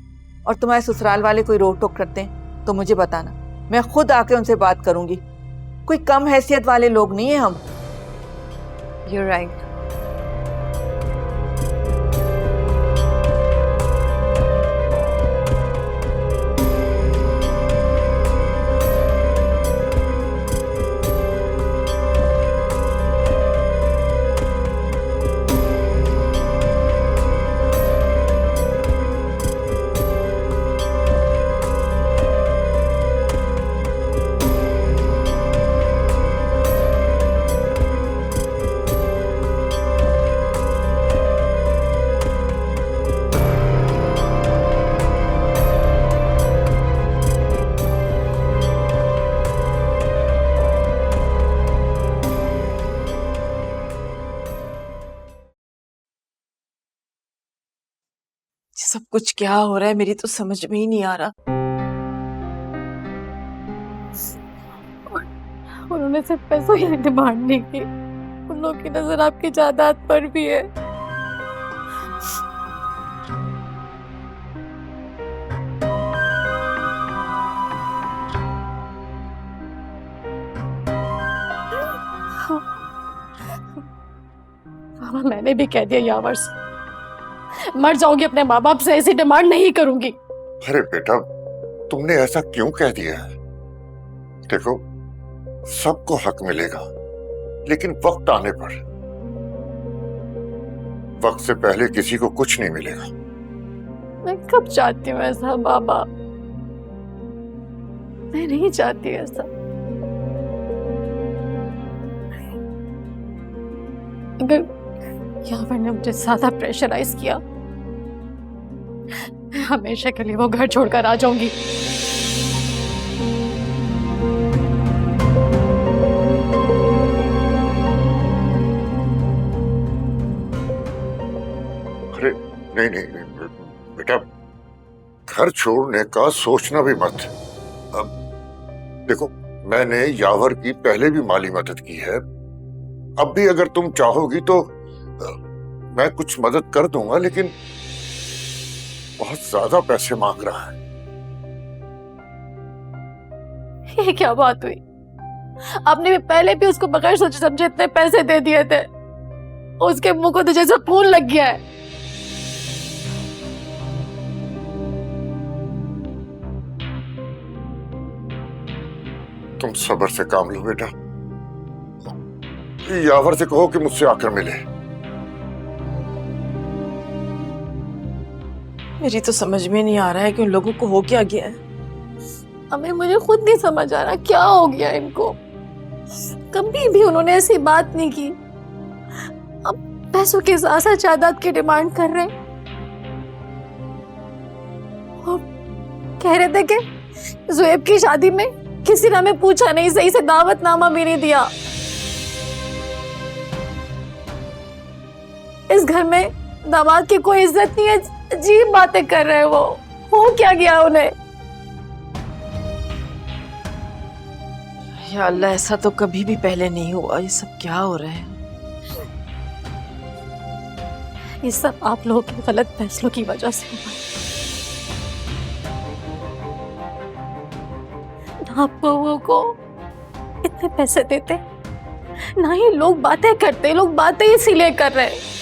और तुम्हारे ससुराल वाले कोई रोक टोक करते हैं, तो मुझे बताना, मैं खुद आके उनसे बात करूंगी। कोई कम हैसियत वाले लोग नहीं है हम। You're right. सब कुछ क्या हो रहा है, मेरी तो समझ में ही नहीं आ रहा। उन्होंने सिर्फ पैसों की डिमांड नहीं की, उन लोगों की नजर आपकी जायदाद पर भी है। मैंने भी कह दिया यावर से, मर जाऊंगी अपने माँ बाप से ऐसी डिमांड नहीं करूंगी। अरे बेटा, तुमने ऐसा क्यों कह दिया है? देखो, सबको हक मिलेगा, लेकिन वक्त आने पर। वक्त से पहले किसी को कुछ नहीं मिलेगा। मैं कब चाहती हूँ ऐसा बाबा? मैं नहीं चाहती ऐसा। अगर यावर ने मुझे ज्यादा प्रेशराइज किया, मैं हमेशा के लिए वो घर छोड़कर आ जाऊंगी। अरे नहीं नहीं, नहीं बेटा, घर छोड़ने का सोचना भी मत। अब देखो, मैंने यावर की पहले भी माली मदद की है। अब भी अगर तुम चाहोगी तो मैं कुछ मदद कर दूंगा, लेकिन बहुत ज्यादा पैसे मांग रहा है। ये क्या बात हुई? आपने भी पहले भी उसको बगैर सोचे समझे इतने पैसे दे दिए थे। उसके मुंह को तो जैसे खून लग गया है। तुम सब्र से काम लो बेटा। यावर से कहो कि मुझसे आकर मिले। मेरी तो समझ में नहीं आ रहा है कि उन लोगों को हो क्या गया है। हमें मुझे खुद नहीं समझ आ रहा क्या हो गया इनको। कभी भी उन्होंने ऐसी बात नहीं की। अब पैसों के साथ जायदाद की डिमांड कर रहे हैं। और कह रहे थे कि ज़ुएब की शादी में किसी ने हमें पूछा नहीं, सही से दावतनामा भी नहीं दिया। इस घर में दामाद की कोई इज्जत नहीं है। अजीब बातें कर रहे हैं वो। हो क्या गया उन्हें? या अल्लाह, ऐसा तो कभी भी पहले नहीं हुआ। ये सब क्या हो रहा है? ये सब आप लोगों के गलत फैसलों की वजह से हुआ। ना आप लोगों को इतने पैसे देते, ना ही लोग बातें करते। लोग बातें इसीलिए कर रहे हैं।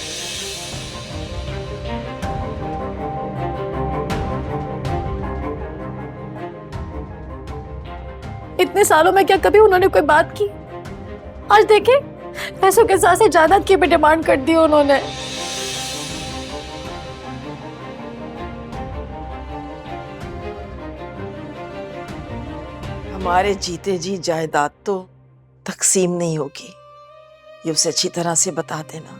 इतने सालों में क्या कभी उन्होंने कोई बात की? आज देखे पैसों के साथ जायदाद की भी डिमांड कर दी उन्होंने। हमारे जीते जी जायदाद तो तकसीम नहीं होगी, ये उसे अच्छी तरह से बता देना।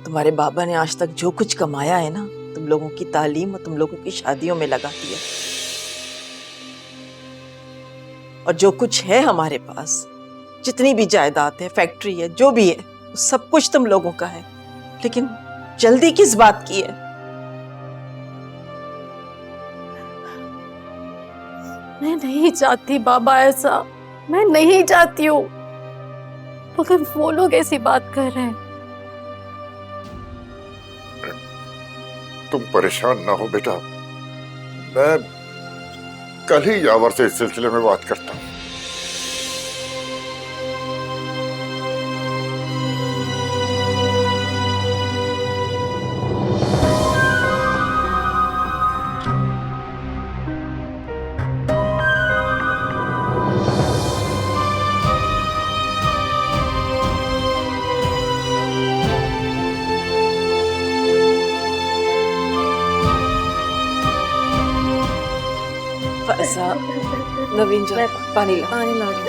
तुम्हारे बाबा ने आज तक जो कुछ कमाया है ना, तुम लोगों की तालीम और तुम लोगों की शादियों में लगा दिया। और जो कुछ है हमारे पास, जितनी भी जायदाद है, फैक्ट्री है, जो भी है, सब कुछ तुम लोगों का है। लेकिन जल्दी किस बात की है? मैं नहीं चाहती बाबा ऐसा, मैं नहीं चाहती हूँ, मगर वो लोग ऐसी बात कर रहे हैं। तुम परेशान ना हो बेटा, मैं कल ही यावर से इस सिलसिले में बात करता हूँ। फैजा, नवीन जा, पानी ला। पानी ला दो।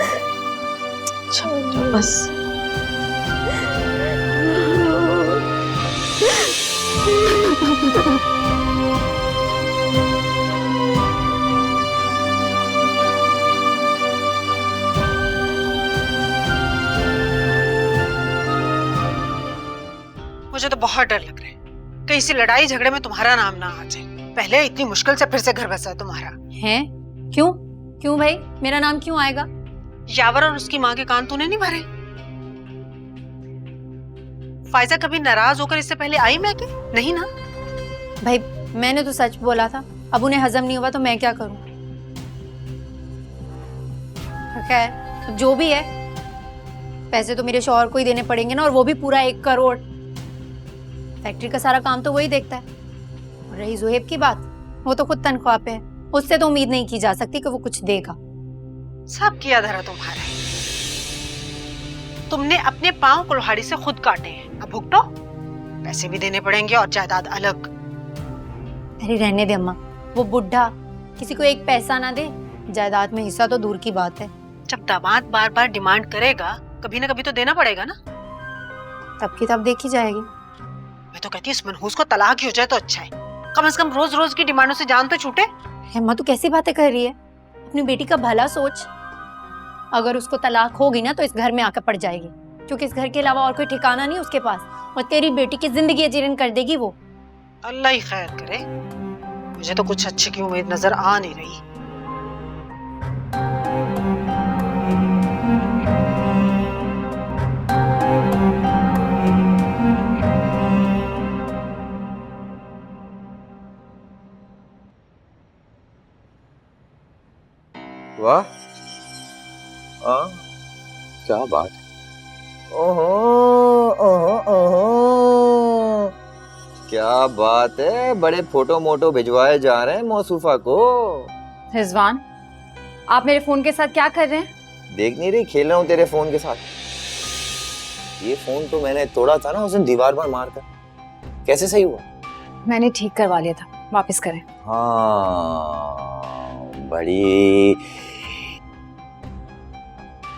अच्छा, बस। मुझे तो बहुत डर लग रहा है कहीं इसी लड़ाई झगड़े में तुम्हारा नाम ना आ जाए। पहले इतनी मुश्किल से फिर से घर बसा है तुम्हारा। हैं? क्यों? क्यों भाई, मेरा नाम क्यों आएगा? यावर और उसकी माँ के कान तूने नहीं भरे? फायजा कभी नाराज होकर इससे पहले आई मैं नहीं ना? भाई मैंने तो सच बोला था, अब उन्हें हजम नहीं हुआ तो मैं क्या करूं? खैर जो भी है, पैसे तो मेरे शौहर को ही देने पड़ेंगे ना, और वो भी पूरा 1 करोड़। फैक्ट्री का सारा काम तो वही देखता है। और रही जुहेब की बात, वो तो खुद तनख्वाह पे है, उससे तो उम्मीद नहीं की जा सकती कि वो कुछ देगा। सब किया धरा तुम्हारा। तुमने अपने पांव कुल्हाड़ी से खुद काटे हैं, अब भुगतो। पैसे भी देने पड़ेंगे और जायदाद अलग। अरे रहने दे अम्मा, वो बुढ़ा किसी को 1 पैसा ना दे, जायदाद में हिस्सा तो दूर की बात है। जब दामाद बार बार डिमांड करेगा, कभी ना कभी तो देना पड़ेगा ना। तब की तब देखी जाएगी। मैं तो कहती हूँ इस मनहूस को तलाक ही हो जाए तो अच्छा है, कम से कम रोज रोज की डिमांडों से जान तो छूटे। अम्मा तू कैसी बातें कर रही है? अपनी बेटी का भला सोच। अगर उसको तलाक होगी ना तो इस घर में आकर पड़ जाएगी, क्योंकि इस घर के अलावा और कोई ठिकाना नहीं उसके पास, और तेरी बेटी की जिंदगी अजीरन कर देगी वो। अल्लाह ही खैर करे, मुझे तो कुछ अच्छे की उम्मीद नजर आ नहीं रही। वाह, क्या बात। ओहो ओहो ओहो, क्या बात है, बड़े फोटो मोटो भिजवाए जा रहे हैं मौसूफा को। रिजवान, आप मेरे फोन के साथ क्या कर रहे हैं? देख नहीं रही, खेल रहा हूँ तेरे फोन के साथ। ये फोन तो मैंने तोड़ा था ना उस दिन दीवार पर मारकर, कैसे सही हुआ? मैंने ठीक करवा लिया था, वापस करें। हाँ, बड़ी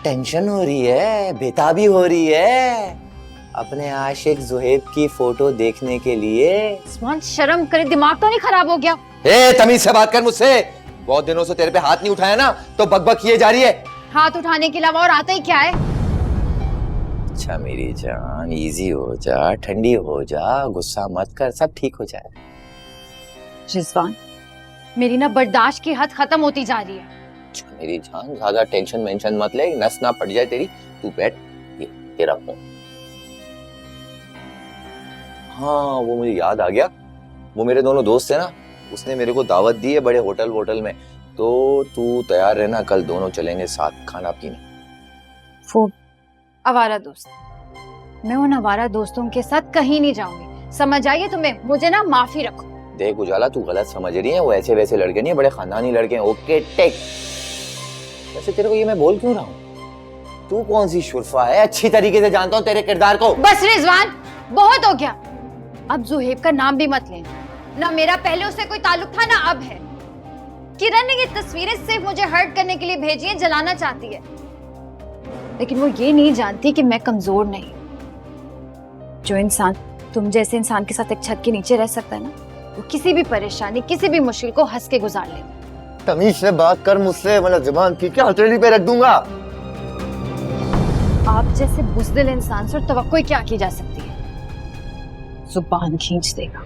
टेंशन हो रही है, बेताबी हो रही है अपने आशिक जुहेब की फोटो देखने के लिए। रिजवान शर्म करे, दिमाग तो नहीं खराब हो गया? तमीज से बात कर मुझसे। बहुत दिनों से तेरे पे हाथ नहीं उठाया ना, तो बकबक किए जा रही है। हाथ उठाने के अलावा और आता ही क्या है? अच्छा मेरी जान, इजी हो जा, ठंडी हो जा, गुस्सा मत कर, सब ठीक हो जाए। रिजवान, मेरी ना बर्दाश्त की हद खत्म होती जा रही है। अच्छा मेरी जान, ज्यादा टेंशन मेंशन मत ले, नस ना पड़ जाए तेरी। तू बैठ, ये तेरा फोन। हाँ वो मुझे याद आ गया, वो मेरे दोनों दोस्त है ना, उसने मेरे को दावत दी है बड़े होटल में, तो तू तैयार रहना, कल दोनों चलेंगे साथ खाना पीने। वो आवारा दोस्त, मैं उन आवारा दोस्तों के साथ कहीं नहीं जाऊंगी, समझ आइए तुम्हें? मुझे ना माफी रखो। देख उजाला, तू गलत समझ रही है, वो ऐसे वैसे लड़के नहीं है, बड़े खानदानी लड़के हैं। Okay take. वैसे तेरे को ये मैं बोल क्यों रहा हूँ? तू कौन सी शुरफा है? अच्छी तरीके से जानता हूँ तेरे किरदार को। बस रिजवान, बहुत हो गया। अब जुहेब का नाम भी मत लेना। ना मेरा पहले उससे कोई ताल्लुक था ना अब है। किरण ने ये तस्वीरें सिर्फ मुझे हर्ट करने के लिए भेजी है, जलाना चाहती है, लेकिन वो ये नहीं जानती कि मैं कमजोर नहीं। जो इंसान तुम जैसे इंसान के साथ एक छत के नीचे रह सकता है ना, वो किसी भी परेशानी, किसी भी मुश्किल को हंस के गुजार ले। तमीज से बात कर मुझसे, वरना जुबान की क्या हथेली पे रख दूंगा। आप जैसे बुज़दिल इंसान से तवक्को क्या की जा सकती है? जुबान खींच देगा।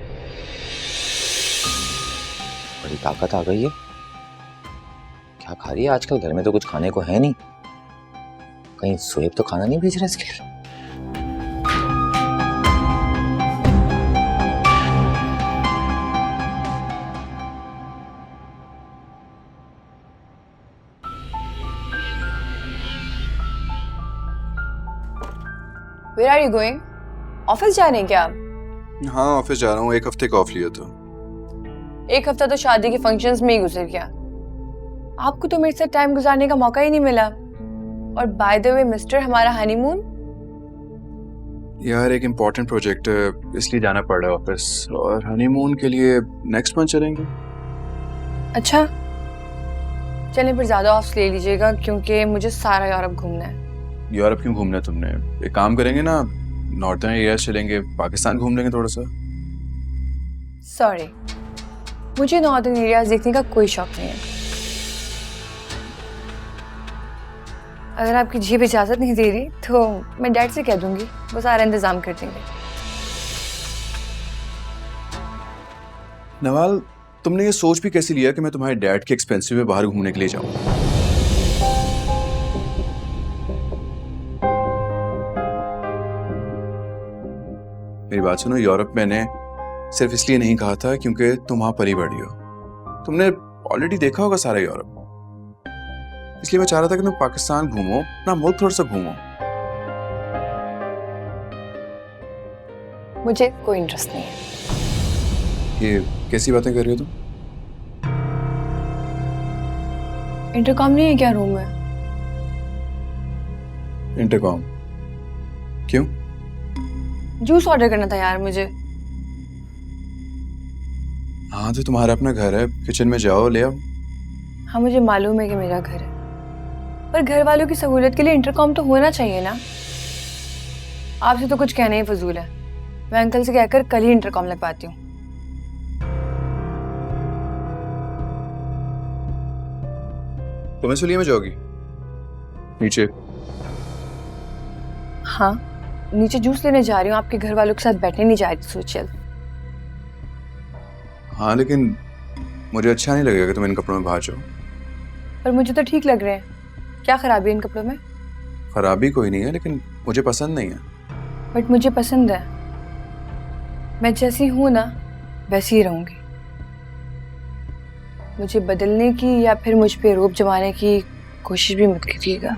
बड़ी ताकत आ गई है। क्या खा रही है आजकल? घर में तो कुछ खाने को है नहीं। कहीं सोएब तो खाना नहीं भेज रहा इसके लिए? Where are you going? Office जा रहे हैं क्या आप? हाँ ऑफिस जा रहा हूँ, 1 हफ्ते का ऑफ लिया था। 1 हफ्ता तो शादी के फंक्शंस में ही गुजर गया। आपको तो मेरे साथ टाइम गुजारने का मौका ही नहीं मिला। और बाय द वे मिस्टर, हमारा हनीमून? यार एक इम्पोर्टेंट प्रोजेक्ट है, इसलिए जाना पड़ रहा है ऑफिस। और हनीमून के लिए नेक्स्ट मंथ चलेंगे। अच्छा चलें, फिर ज्यादा ऑफ ले लीजिएगा क्योंकि मुझे सारा यूरोप घूमना है। यूरोप क्यों घूमना है तुमने? एक काम करेंगे ना, नॉर्थर्न एरियाज चलेंगे, पाकिस्तान घूम लेंगे थोड़ा सा। सॉरी, मुझे नॉर्थर्न एरियाज देखने का कोई शौक नहीं है। अगर आपकी जीभ इजाजत नहीं दे रही तो मैं डैड से कह दूंगी, वो सारा इंतजाम कर देंगे। नवाल, तुमने ये सोच भी कैसे लिया कि मैं तुम्हारे डैड के एक्सपेंसिव में बाहर घूमने के लिए जाऊँ? मेरी बात सुनो, यूरोप मैंने सिर्फ इसलिए नहीं कहा था क्योंकि तुम वहां पली बड़ी हो। तुमने ऑलरेडी देखा होगा सारा यूरोप, इसलिए मैं चाह रहा था कि तुम पाकिस्तान घूमो, अपना मुल्क थोड़ा सा घूमो। मुझे कोई इंटरेस्ट नहीं है। ये कैसी बातें कर रही हो तुम? इंटरकॉम नहीं है क्या रूम में? इंटरकॉम क्यों? जूस ऑर्डर करना था यार मुझे। हाँ तो तुम्हारा अपना घर है, किचन में जाओ ले आओ। हाँ मुझे मालूम है कि मेरा घर है, पर घर वालों की सहूलियत के लिए इंटरकॉम तो होना चाहिए ना। आपसे तो कुछ कहना ही फजूल है। मैं अंकल से कहकर कल ही इंटरकॉम लगवाती हूँ। तुम्हें सुलिए में जाओगी? नीचे? हाँ नीचे जूस लेने जा रही हूँ, आपके घर वालों के साथ बैठने नहीं जा रही। सोचल। हाँ लेकिन मुझे अच्छा नहीं लगेगा कि तुम इन कपड़ों में बाहर जाओ। पर मुझे तो ठीक लग रहे हैं। क्या खराबी है इन कपड़ों में? खराबी कोई नहीं है, लेकिन मुझे पसंद नहीं है। बट मुझे पसंद है। मैं जैसी हूँ ना वैसी ही रहूंगी। मुझे बदलने की या फिर मुझ पे रोब जमाने की कोशिश भी मत कीजिएगा।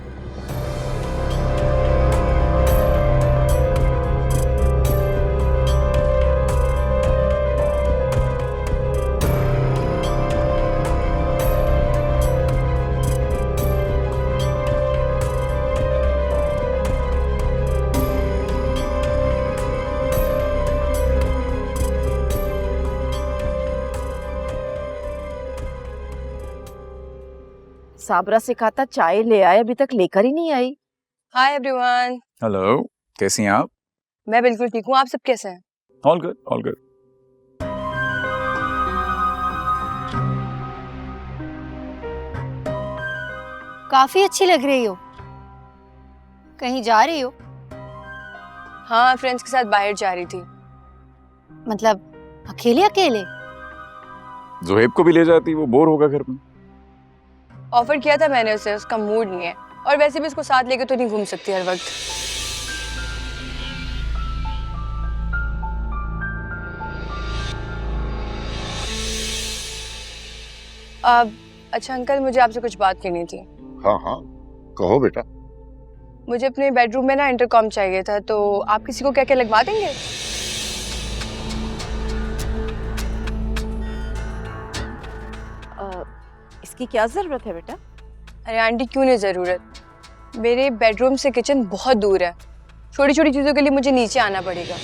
साबरा से कहा था चाय ले आए, अभी तक लेकर ही नहीं आई। Hi everyone. हेलो, कैसी हैं आप? मैं बिल्कुल ठीक हूँ, आप सब कैसे हैं? All good, all good. काफी अच्छी लग रही हो। कहीं जा रही हो? हाँ फ्रेंड्स के साथ बाहर जा रही थी। मतलब अकेले अकेले? जुहेब को भी ले जाती, वो बोर होगा घर में। ऑफर किया था मैंने उसे, उसका मूड नहीं है। और वैसे भी उसको साथ लेके तो नहीं घूम सकती हर वक्त। अच्छा अंकल, मुझे आपसे कुछ बात करनी थी। हाँ हाँ कहो बेटा। मुझे अपने बेडरूम में ना इंटरकॉम चाहिए था, तो आप किसी को क्या क्या लगवा देंगे? इसकी क्या जरूरत है बेटा? अरे आंटी क्यों नहीं ज़रूरत, मेरे बेडरूम से किचन बहुत दूर है, छोटी छोटी चीज़ों के लिए मुझे नीचे आना पड़ेगा।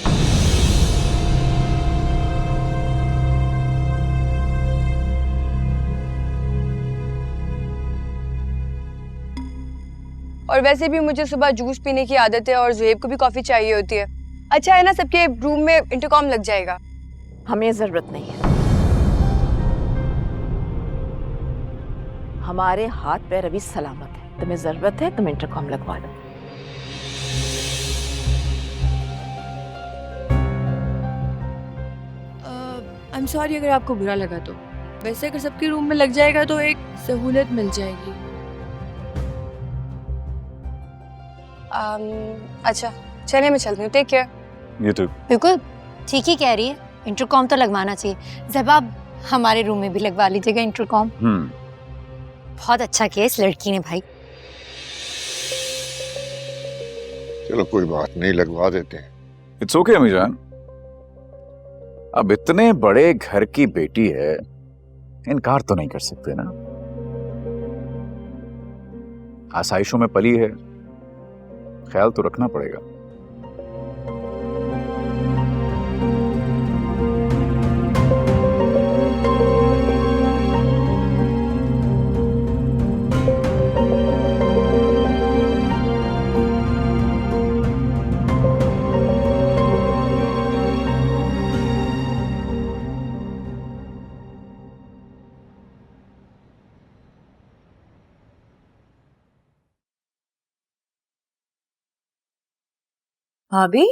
और वैसे भी मुझे सुबह जूस पीने की आदत है और ज़ुहैब को भी कॉफ़ी चाहिए होती है। अच्छा है ना, सबके रूम में इंटरकॉम लग जाएगा। हमें ज़रूरत नहीं है, हमारे हाथ पैर अभी सलामत है। तुम्हें ज़रूरत है तुम इंटरकॉम लगवा लो। आई एम सॉरी अगर आपको बुरा लगा तो, वैसे अगर सबके रूम में लग जाएगा तो एक सहूलियत मिल जाएगी। अच्छा चलिए मैं चलती हूँ, टेक केयर। ये तो बिल्कुल ठीक ही कह रही है, इंटरकॉम तो लगवाना चाहिए। ज़ेबा हमारे रूम में भी लगवा लीजिएगा इंटरकॉम। बहुत अच्छा किया इस लड़की ने भाई। चलो कोई बात नहीं, लगवा देते हैं। इट्स ओके अम्मी जान, अब इतने बड़े घर की बेटी है, इनकार तो नहीं कर सकते ना। आसाइशों में पली है, ख्याल तो रखना पड़ेगा। भाभी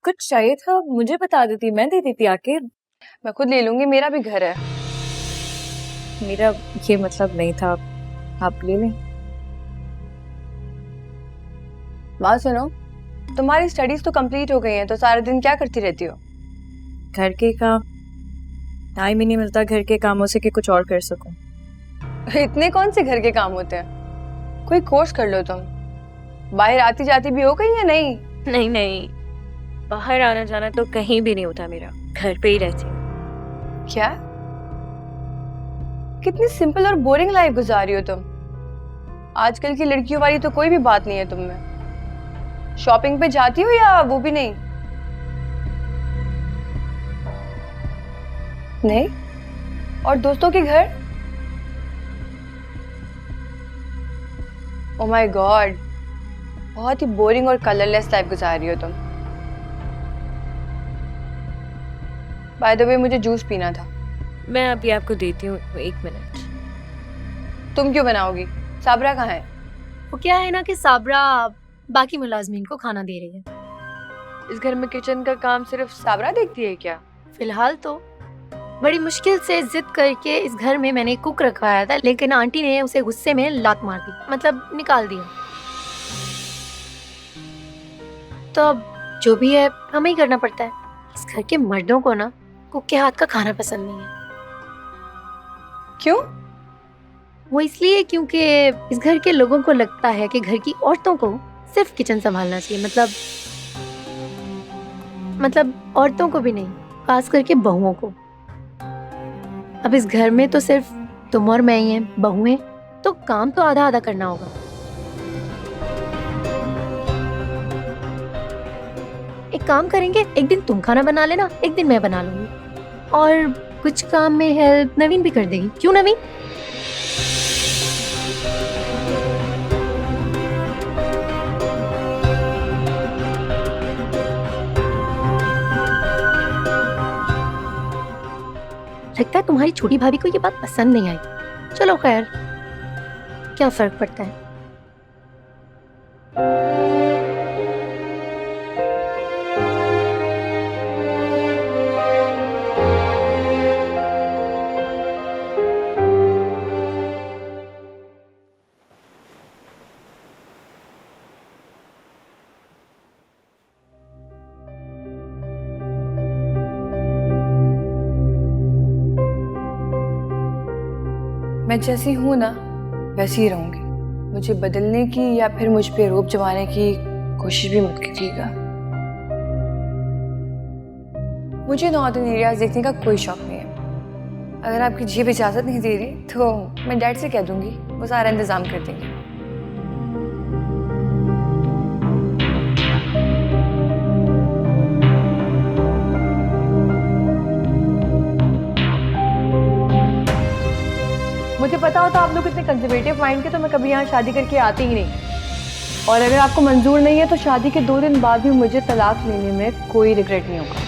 कुछ चाहिए था मुझे बता देती, मैं दे देती आके। मैं खुद ले लूंगी, मेरा भी घर है। मेरा ये मतलब नहीं था, आप ले लें। बात सुनो, तुम्हारी स्टडीज तो कंप्लीट हो गई हैं, तो सारा दिन क्या करती रहती हो? घर के काम, टाइम ही नहीं मिलता घर के कामों से कि कुछ और कर सकूं। इतने कौन से घर के काम होते हैं? कोई कोर्स कर लो तुम। बाहर आती जाती भी हो कहीं या नहीं? नहीं नहीं, बाहर आना जाना तो कहीं भी नहीं होता मेरा, घर पे ही रहती हूँ। क्या? कितनी सिंपल और बोरिंग लाइफ गुजार रही हो तुम। आजकल की लड़कियों वाली तो कोई भी बात नहीं है तुम में। शॉपिंग पे जाती हो या वो भी नहीं? नहीं? और दोस्तों के घर? ओह माय गॉड, बहुत ही बोरिंग और कलरलेस लाइफ गुजार रही हो तुम। बाय द वे मुझे जूस पीना था। मैं अभी आपको देती हूँ, 1 मिनट। तुम क्यों बनाओगी? साबरा कहाँ है? वो क्या है ना कि साबरा बाकी मुलाजमीन को खाना दे रही है। इस घर में किचन का काम सिर्फ साबरा देखती है क्या? फिलहाल तो बड़ी मुश्किल से जिद करके इस घर में मैंने कुक रखवाया था, लेकिन आंटी ने उसे गुस्से में लात मार दी, मतलब निकाल दिया। तो अब जो भी है हमें ही करना पड़ता है। इस घर के मर्दों को ना कुक के हाथ का खाना पसंद नहीं है। क्यों? वो इसलिए क्योंकि इस घर के लोगों को लगता है कि घर की औरतों को सिर्फ किचन संभालना चाहिए, मतलब औरतों को भी नहीं, खास करके बहुओं को। अब इस घर में तो सिर्फ तुम और मैं ही हैं, बहुएं, तो काम तो आधा आधा करना होगा। एक काम करेंगे, एक दिन तुम खाना बना लेना, एक दिन मैं बना लूंगी, और कुछ काम में हेल्प नवीन भी कर देगी। क्यों नवीन? लगता है तुम्हारी छोटी भाभी को ये बात पसंद नहीं आई। चलो खैर, क्या फर्क पड़ता है। मैं जैसी हूं ना वैसी ही रहूंगी। मुझे बदलने की या फिर मुझ पे रोब जमाने की कोशिश भी मत कीजिएगा। मुझे नॉर्दर्न एरियाज देखने का कोई शौक नहीं है। अगर आपकी जेब इजाजत नहीं दे रही तो मैं डैड से कह दूंगी। वो सारा इंतजाम कर देंगे। मुझे पता होता आप लोग इतने कंजर्वेटिव माइंड के तो मैं कभी यहाँ शादी करके आती ही नहीं। और अगर आपको मंजूर नहीं है तो शादी के 2 दिन बाद भी मुझे तलाक लेने में कोई रिग्रेट नहीं होगा।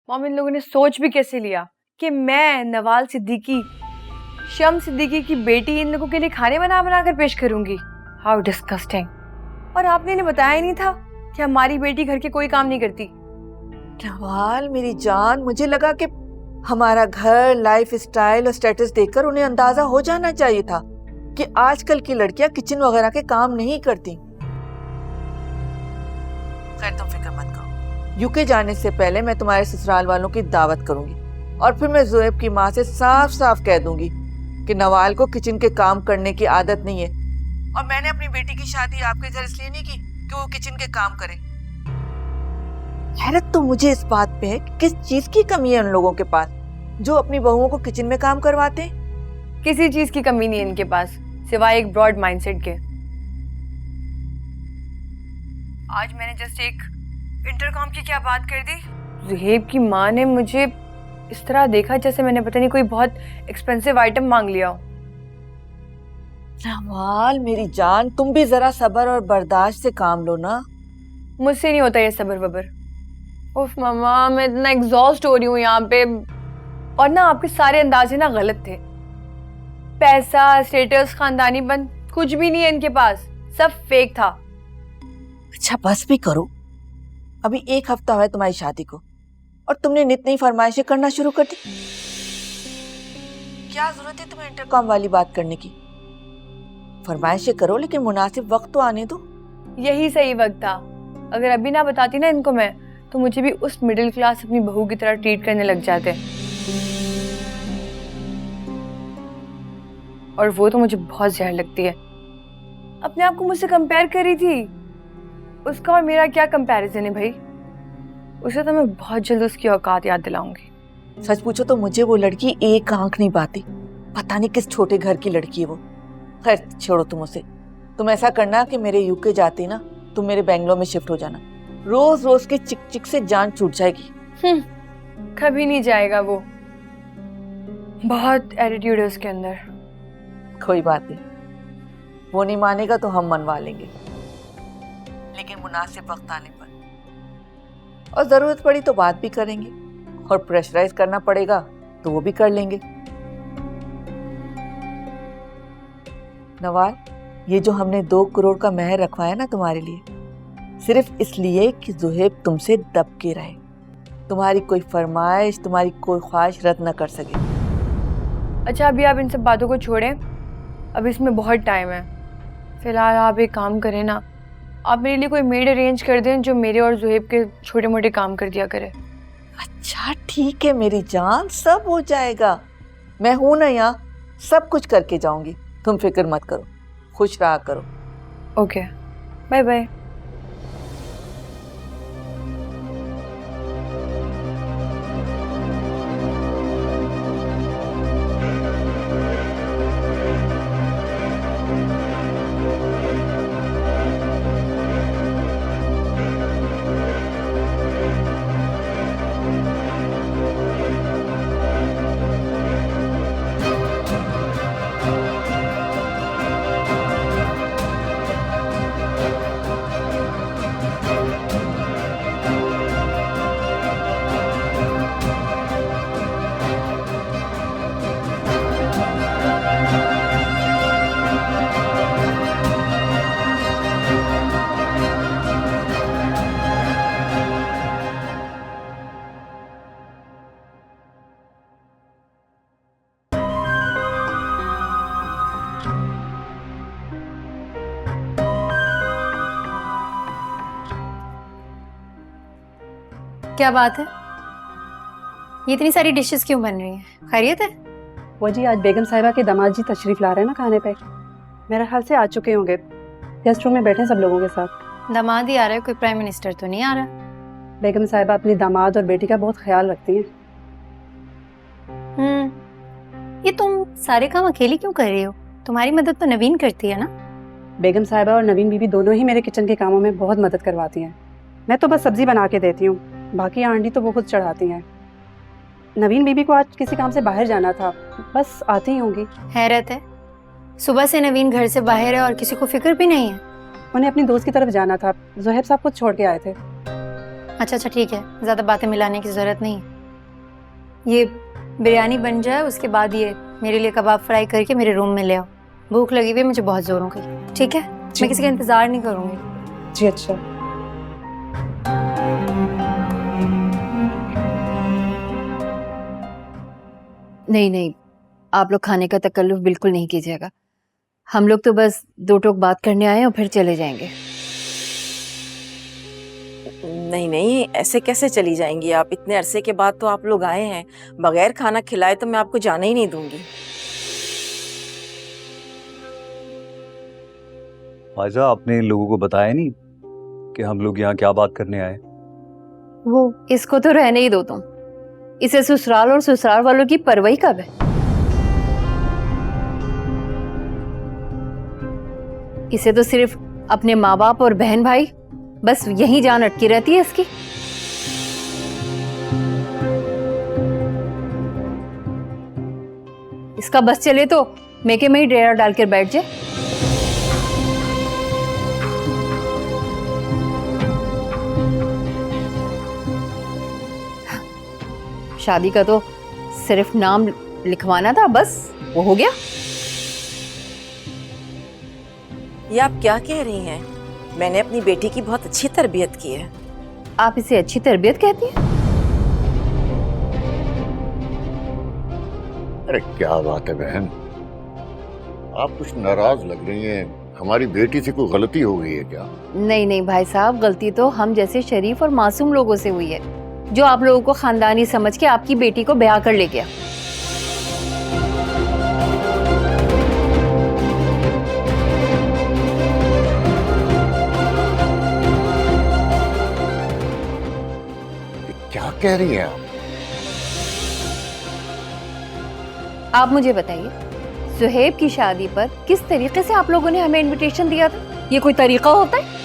मॉम, इन लोगों ने सोच भी कैसे लिया कि मैं नवाल सिद्दीकी, शम सिद्दीकी की बेटी, इन लोगों के लिए खाने बना बना कर पेश करूंगी। How disgusting. और आपने इन्हें बताया ही नहीं था कि हमारी बेटी घर के कोई काम नहीं करती। नवाल मेरी जान, मुझे लगा कि हमारा घर, लाइफ स्टाइल और स्टेटस देखकर उन्हें अंदाजा हो जाना चाहिए था कि आजकल की लड़कियां किचन वगैरह के काम नहीं करती। खैर तुम फिक्र मत करो, यूके जाने से पहले मैं तुम्हारे ससुराल वालों की दावत करूंगी और फिर मैं ज़ुहैब की माँ से साफ साफ कह दूंगी कि नवाल को किचन के काम करने की आदत नहीं है और मैंने अपनी बेटी की शादी आपके घर इसलिए नहीं की कि वो किचन के काम करे। हैरत तो मुझे इस बात पे है कि किस चीज की कमी है उन लोगों के पास जो अपनी बहुओं को किचन में काम करवाते हैं। किसी चीज की कमी नहीं है इनके पास सिवाय एक ब्रॉड माइंडसेट के। आज मैंने जस्ट एक इंटरकॉम की क्या बात कर दी। ज़ुहैब की माँ ने मुझे इस तरह देखा जैसे मैंने पता नहीं कोई बहुत एक्सपेंसिव आइटम मांग लिया हो। नवाल मेरी जान, तुम भी जरा सब्र और बर्दाश्त से काम लो ना। मुझसे नहीं होता ये सब्र बबर। उफ मामा, मैं इतना एग्जॉस्ट हो रही हूँ यहाँ पे। और ना आपके सारे अंदाजे ना गलत थे। पैसा, स्टेटस, खानदानी बन कुछ भी नहीं है इनके पास, सब फेक था। अच्छा बस भी करो, अभी 1 हफ्ता हुआ है तुम्हारी शादी को और तुमने नित नई फरमाइशें करना शुरू कर दी। क्या जरूरत है तुम्हें इंटरकॉम वाली बात करने की? फरमाइशें करो लेकिन मुनासिब वक्त तो आने दो। यही सही वक्त था। अगर अभी ना बताती ना इनको मैं, तो मुझे भी उस मिडिल क्लास अपनी बहू की तरह ट्रीट करने लग जाते। और वो तो मुझे बहुत जहर लगती है। अपने आप को मुझसे कंपेयर कर रही थी। उसका और मेरा क्या कंपैरिजन है भाई। उसे तो मैं बहुत जल्द उसकी औकात याद दिलाऊंगी। सच पूछो तो मुझे वो लड़की एक आंख नहीं पाती। पता नहीं किस छोटे घर की लड़की है वो। खैर छोड़ो तुम उसे। तुम ऐसा करना कि मेरे यूके जाते ना तुम मेरे बेंगलोर में शिफ्ट हो जाना। रोज रोज के चिक चिक से जान छूट जाएगी। कभी नहीं जाएगा वो। बहुत एटीट्यूड है उसके अंदर। कोई बात नहीं, वो नहीं मानेगा तो हम मनवा लेंगे, लेकिन मुनासिब वक्त आने पर। और जरूरत पड़ी तो बात भी करेंगे और प्रेशराइज करना पड़ेगा तो वो भी कर लेंगे। नवाल, ये जो हमने 2 करोड़ का मेहर रखवाया ना तुम्हारे लिए, सिर्फ इसलिए कि ज़ुहैब तुमसे दब के रहे, तुम्हारी कोई फरमाइश, तुम्हारी कोई ख्वाहिश रद्द न कर सके। अच्छा अभी आप इन सब बातों को छोड़ें, अभी इसमें बहुत टाइम है। फिलहाल आप एक काम करें ना, आप मेरे लिए कोई मेड अरेंज कर दें जो मेरे और ज़ुहैब के छोटे मोटे काम कर दिया करे। अच्छा ठीक है मेरी जान, सब हो जाएगा। मैं हूं ना यहाँ, सब कुछ करके जाऊंगी। तुम फिक्र मत करो, खुश रहा करो। Okay, bye bye. क्या बात है? ये इतनी सारी डिशेस क्यों बन रही हैं? खैरियत है? वो जी आज बेगम साहिबा के दामाद जी तशरीफ ला रहे हैं ना खाने पे। मेरे ख्याल से आ चुके होंगे, गेस्ट रूम में बैठे हैं सब लोगों के साथ। दामाद ही आ रहा है, कोई प्राइम मिनिस्टर तो नहीं आ रहा? बेगम साहिबा अपनी दामाद और बेटी का बहुत ख्याल रखती हैं। ये तुम सारे काम अकेली क्यों कर रही हो? तुम्हारी मदद तो नवीन करती है ना? बेगम साहिबा और नवीन बीबी दोनों ही मेरे किचन के कामों में बहुत मदद करवाती हैं। मैं तो बस सब्जी बना के देती हूँ, बाकी आंटी तो वो खुद चढ़ाती हैं। नवीन बीबी को आज किसी काम से बाहर जाना था, बस आती ही होंगी। हैरत है, सुबह से नवीन घर से बाहर है और किसी को फिक्र भी नहीं है। उन्हें अपनी दोस्त की तरफ जाना था, ज़ोहैब साहब खुद छोड़ के आए थे। अच्छा ठीक है, ज़्यादा बातें मिलाने की ज़रूरत नहीं है। ये बिरयानी बन जाए, उसके बाद ये मेरे लिए कबाब फ्राई करके मेरे रूम में ले आओ। भूख लगी हुई है मुझे बहुत जोरों की। ठीक है, मैं किसी का इंतज़ार नहीं करूँगी। जी अच्छा। नहीं, आप लोग खाने का तकल्लुफ़ बिल्कुल नहीं कीजिएगा। हम लोग तो बस दो टोक बात करने आए और फिर चले जाएंगे। नहीं, ऐसे कैसे चली जाएंगी आप? इतने अरसे के बाद तो आप लोग आए हैं, बगैर खाना खिलाए तो मैं आपको जाने ही नहीं दूंगी। फायजा, आपने इन लोगों को बताया नहीं कि हम लोग यहाँ क्या बात करने आए? वो इसको तो रहने ही दो तुम। इसे ससुराल और ससुराल वालों की परवाही कब है? इसे तो सिर्फ अपने माँ बाप और बहन भाई, बस यही जान अटकी रहती है इसकी। इसका बस चले तो मेके में ही डेरा डालकर बैठ जाए। शादी का तो सिर्फ नाम लिखवाना था, बस वो हो गया। ये आप क्या कह रही हैं? मैंने अपनी बेटी की बहुत अच्छी तरबियत की है। आप इसे अच्छी तरबियत कहती हैं? अरे क्या बात है बहन, आप कुछ नाराज लग रही हैं। हमारी बेटी से कोई गलती हो गई है क्या? नहीं भाई साहब, गलती तो हम जैसे शरीफ और मासूम लोगों से हुई है, जो आप लोगों को खानदानी समझ के आपकी बेटी को ब्याह कर ले गया। क्या कह रही हैं आप मुझे बताइए, सुहेब की शादी पर किस तरीके से आप लोगों ने हमें इनविटेशन दिया था? ये कोई तरीका होता है?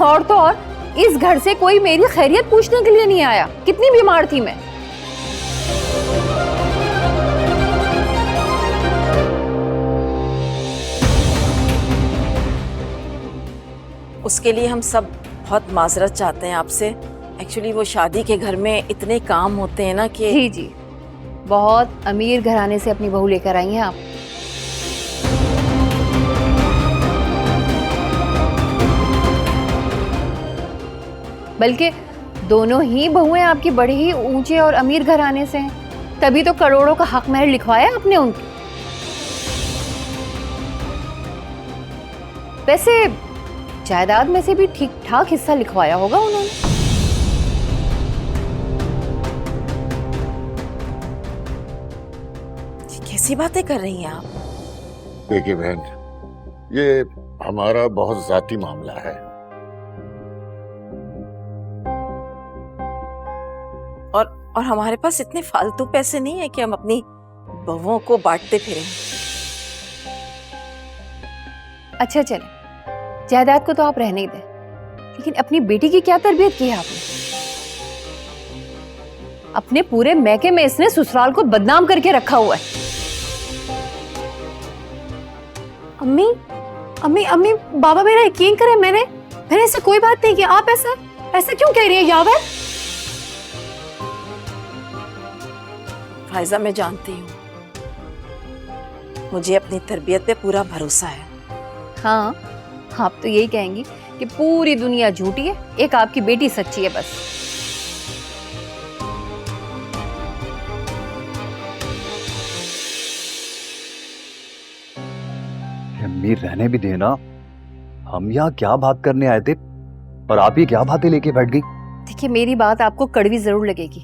और तो और इस घर से कोई मेरी खैरियत पूछने के लिए नहीं आया। कितनी बीमार थी मैं। उसके लिए हम सब बहुत माजरत चाहते हैं आपसे। एक्चुअली वो शादी के घर में इतने काम होते हैं ना कि जी, बहुत अमीर घराने से अपनी बहू लेकर आई हैं आप। बल्कि दोनों ही बहुएं आपकी बड़े ही ऊंचे और अमीर घराने से हैं, तभी तो करोड़ों का हक महर लिखवाया आपने उनकी। वैसे जायदाद में से भी ठीक ठाक हिस्सा लिखवाया होगा उन्होंने। कैसी बातें कर रही हैं आप? देखिए बहन, ये हमारा बहुत जाती मामला है। और हमारे पास इतने फालतू पैसे नहीं है कि हम अपनी बहुओं को बांटते फिरें। अच्छा चले, जायदाद को तो आप रहने ही दें, लेकिन अपनी बेटी की क्या तरबियत की है आपने? अपने पूरे मैके में इसने ससुराल को बदनाम करके रखा हुआ है। अम्मी अम्मी अम्मी, बाबा मेरा यकीन करें, मैंने ऐसे कोई बात नहीं की। आप ऐसा क्यों कह रही है यावर? फायजा, मैं जानती हूँ, मुझे अपनी तरबियत पे पूरा भरोसा है। हाँ, आप तो यही कहेंगी कि पूरी दुनिया झूठी है, एक आपकी बेटी सच्ची है बस। अम्मी रहने भी देना, हम यहाँ क्या बात करने आए थे और आप ये क्या बातें लेके बैठ गई? देखिए, मेरी बात आपको कड़वी जरूर लगेगी,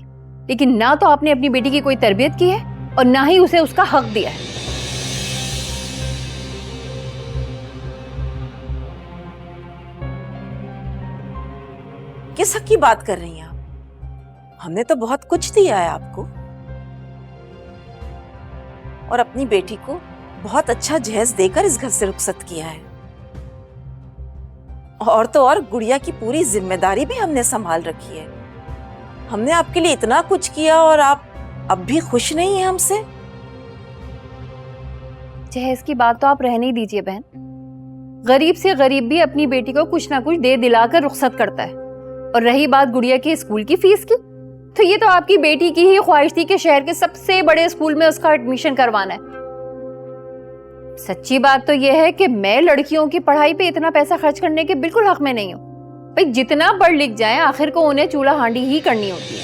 लेकिन ना तो आपने अपनी बेटी की कोई तरबियत की है और ना ही उसे उसका हक दिया है। किस हक की बात कर रही हैं आप? हमने तो बहुत कुछ दिया है आपको, और अपनी बेटी को बहुत अच्छा जहेज देकर इस घर से रुखसत किया है। और तो और गुड़िया की पूरी जिम्मेदारी भी हमने संभाल रखी है। हमने आपके लिए इतना कुछ किया और आप अब भी खुश नहीं हैं हमसे? जहेज की बात तो आप रहने ही दीजिए बहन। गरीब से गरीब भी अपनी बेटी को कुछ ना कुछ दे दिलाकर रुखसत करता है। और रही बात गुड़िया के स्कूल की फीस की, तो ये तो आपकी बेटी की ही ख्वाहिश थी कि शहर के सबसे बड़े स्कूल में उसका एडमिशन करवाना है। सच्ची बात तो यह है कि मैं लड़कियों की पढ़ाई पे इतना पैसा खर्च करने के बिल्कुल हक में नहीं हूँ। भाई जितना पढ़ लिख जाए, आखिर को उन्हें चूल्हा हांडी ही करनी होती है।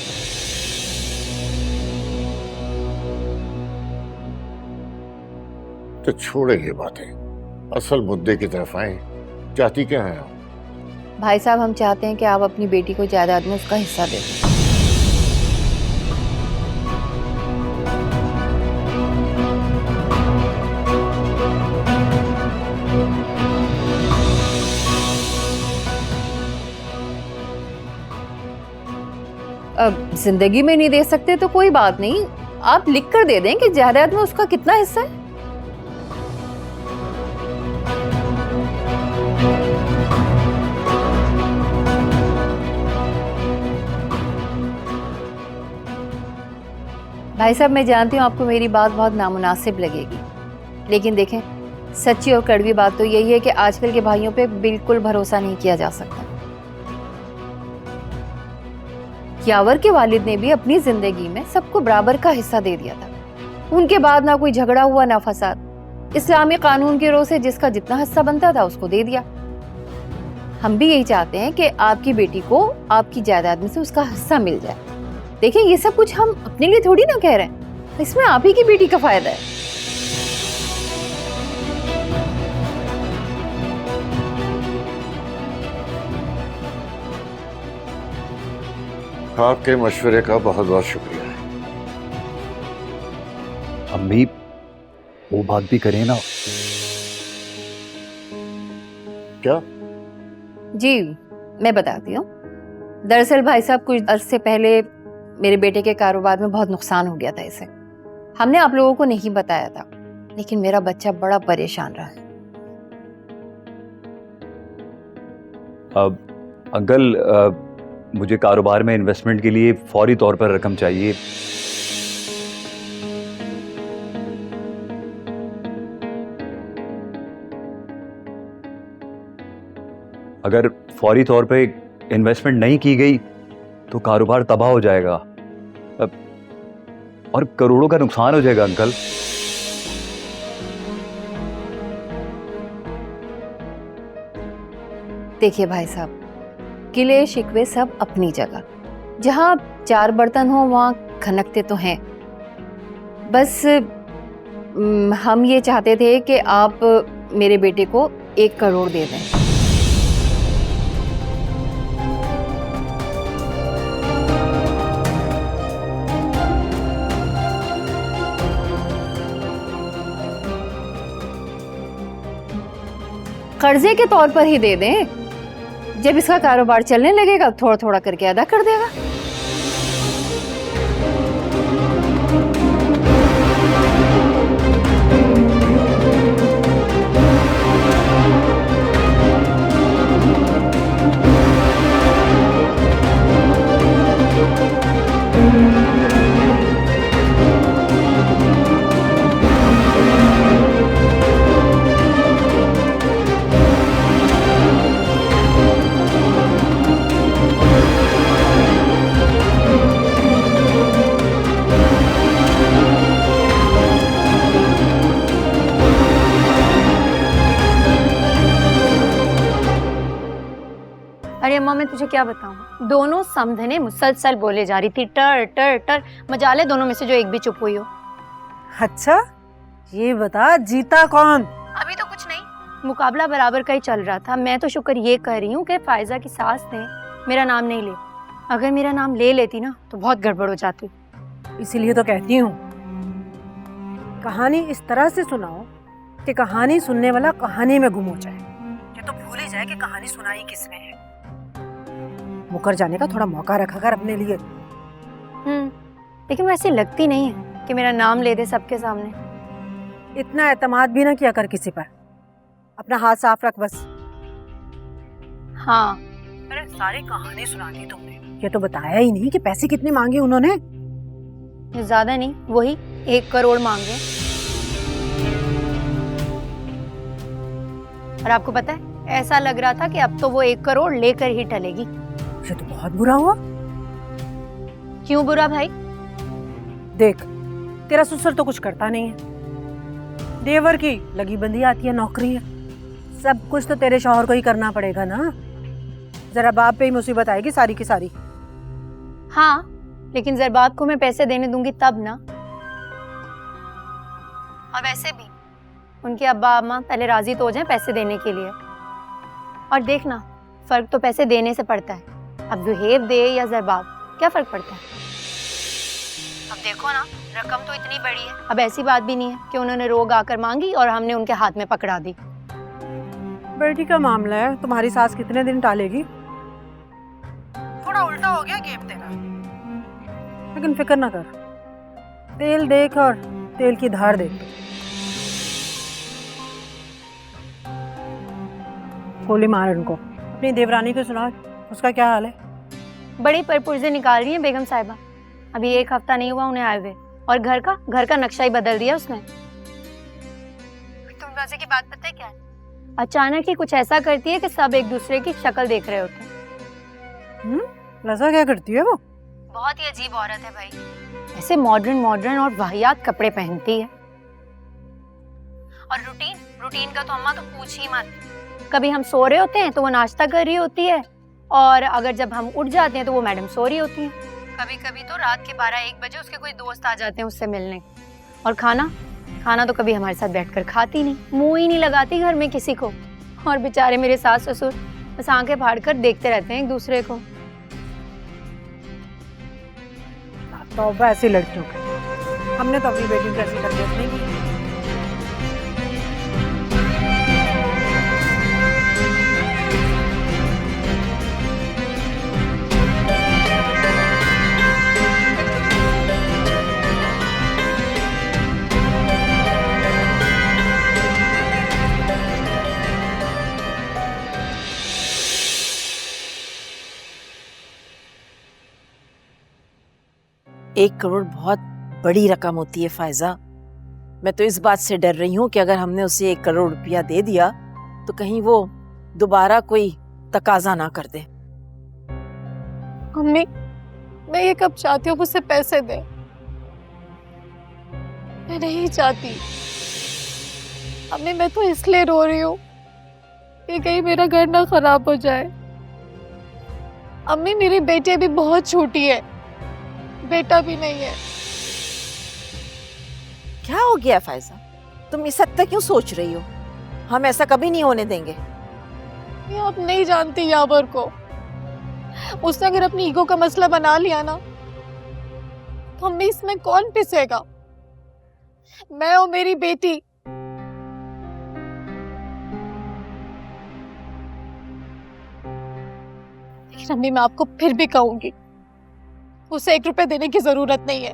तो छोड़े ये बातें, असल मुद्दे की तरफ आए। चाहती क्या है आप? भाई साहब, हम चाहते हैं कि आप अपनी बेटी को जायदाद में उसका हिस्सा दे दें। अब जिंदगी में नहीं दे सकते तो कोई बात नहीं, आप लिख कर दे दें कि जायदाद में उसका कितना हिस्सा है। भाई साहब, मैं जानती हूँ आपको मेरी बात बहुत नामुनासिब लगेगी, लेकिन देखें, सच्ची और कड़वी बात तो यही है कि आजकल के भाइयों पे बिल्कुल भरोसा नहीं किया जा सकता। यावर के वालिद ने भी अपनी जिंदगी में सबको बराबर का हिस्सा दे दिया था। उनके बाद ना कोई झगड़ा हुआ ना फसाद। इस्लामी कानून के रोज़ से जिसका जितना हिस्सा बनता था उसको दे दिया। हम भी यही चाहते हैं कि आपकी बेटी को आपकी जायदाद में से उसका हिस्सा मिल जाए। देखिए, ये सब कुछ हम अपने लिए थोड़ी ना कह रहे हैं, इसमें आप ही की बेटी का फायदा है। आपके मशवरे का बहुत बहुत शुक्रिया है। अम्मी वो बात भी करें ना। क्या? जी, मैं बताती हूँ। दरअसल भाई साहब, कुछ अरसे पहले मेरे बेटे के कारोबार में बहुत नुकसान हो गया था इसे। हमने आप लोगों को नहीं बताया था, लेकिन मेरा बच्चा बड़ा परेशान रहा है। अंकल, मुझे कारोबार में इन्वेस्टमेंट के लिए फौरी तौर पर रकम चाहिए। अगर फौरी तौर पे इन्वेस्टमेंट नहीं की गई तो कारोबार तबाह हो जाएगा और करोड़ों का नुकसान हो जाएगा अंकल। देखिए भाई साहब, किले शिकवे सब अपनी जगह, जहां चार बर्तन हो वहां खनकते तो हैं। बस हम ये चाहते थे कि आप मेरे बेटे को 1 करोड़ दे दें। कर्जे के तौर पर ही दे दें, जब इसका कारोबार चलने लगेगा थोड़ा थोड़ा करके अदा कर देगा। अरे अम्मा, मैं तुझे क्या बताऊं, दोनों समधने मुसलसल बोले जा रही थी, टर टर टर। मजाले दोनों में से जो एक भी चुप हुई हो। अच्छा, ये बता जीता कौन? अभी तो कुछ नहीं, मुकाबला बराबर का ही चल रहा था। मैं तो शुक्र ये कर रही हूँ कि फायजा की सास ने मेरा नाम नहीं ले। अगर मेरा नाम ले लेती ना तो बहुत गड़बड़ हो जाती। इसीलिए तो कहती हूँ कहानी इस तरह से सुनाओ कि कहानी सुनने वाला कहानी में गुम हो जाए, ये तो भूल ही जाए कि कहानी सुनाई किसने है। मुकर जाने का थोड़ा मौका रखा कर अपने लिए। लेकिन वैसे लगती नहीं है कि मेरा नाम ले दे सबके सामने। इतना एतमाद भी ना किया कर किसी पर, अपना हाथ साफ रख बस। हाँ। अरे सारी कहानी सुना दी तुमने, ये तो बताया ही नहीं कि पैसे कितने मांगे उन्होंने। ज्यादा नहीं, वही 1 करोड़ मांगे। और आपको पता है, ऐसा लग रहा था कि अब तो वो 1 करोड़ लेकर ही टलेगी। ये तो बहुत बुरा हुआ। क्यों बुरा भाई? देख, तेरा ससुर तो कुछ करता नहीं है, देवर की लगी बंदी आती है, नौकरी है, सब कुछ तो तेरे शौहर को ही करना पड़ेगा ना। जरा बाप पे ही मुसीबत आएगी सारी की सारी। हाँ, लेकिन जरबाब को मैं पैसे देने दूंगी तब ना। और वैसे भी उनके अब्बा अम्मा पहले राजी तो हो जाएं पैसे देने के लिए। और देखना, फर्क तो पैसे देने से पड़ता है। अब जुहेब दे या जरबाब, क्या फर्क पड़ता है? अब देखो ना, रकम तो इतनी बड़ी है। अब ऐसी बात भी नहीं है कि उन्होंने रोग आकर मांगी और हमने उनके हाथ में पकड़ा दी। बेटी का मामला है, तुम्हारी सास कितने दिन टालेगी। थोड़ा उल्टा हो गया गेम तेरा, लेकिन फिक्र ना कर, तेल देख और तेल की धार देख। गोली मार उनको। अपनी देवरानी को सुना, उसका क्या हाल है? बड़ी परपुर्जे निकाल रही है बेगम साहिबा। अभी 1 हफ्ता नहीं हुआ उन्हें आए हुए, और घर का नक्शा ही बदल दिया उसने। तुम मजे की बात पता है क्या है? अचानक ही कुछ ऐसा करती है कि सब एक दूसरे की शक्ल देख रहे होते हैं। रज़ा क्या करती है वो? बहुत ही अजीब औरत है भाई। ऐसे मॉडर्न और वाहियात कपड़े पहनती है। और रूटीन का तो अम्मा तो पूछ ही मत। कभी हम सो रहे होते हैं तो वो नाश्ता कर रही होती है, और अगर जब हम उठ जाते हैं तो वो मैडम सो रही होती हैं। कभी तो रात के 12-1 बजे उसके कोई दोस्त आ जाते हैं उससे मिलने। और खाना तो कभी हमारे साथ बैठकर खाती नहीं, मुंह ही नहीं लगाती घर में किसी को। और बेचारे मेरे सास ससुर बस आंखें फाड़ कर देखते रहते हैं एक दूसरे को। तो ऐसी लड़कियों का हमने तो अपनी बेटी को ऐसी तरबियत नहीं की। एक करोड़ बहुत बड़ी रकम होती है फायजा। मैं तो इस बात से डर रही हूँ कि अगर हमने उसे 1 करोड़ रुपया दे दिया तो कहीं वो दोबारा कोई तकाजा ना कर दे। मम्मी, मैं ये कब चाहती हूँ मुझसे पैसे दे। मैं नहीं चाहती। मम्मी, मैं तो इसलिए रो रही हूँ कि कहीं मेरा घर ना खराब हो जाए। अम्मी, मेरी बेटी अभी बहुत छोटी है, बेटा भी नहीं है। क्या हो गया फायजा, तुम इस हद तक क्यों सोच रही हो? हम ऐसा कभी नहीं होने देंगे। ये आप नहीं जानती यावर को। उसने अगर अपनी ईगो का मसला बना लिया ना तो मम्मी इसमें कौन पिसेगा? मैं और मेरी बेटी। लेकिन अम्मी, मैं आपको फिर भी कहूंगी, उसे 1 रुपए देने की जरूरत नहीं है,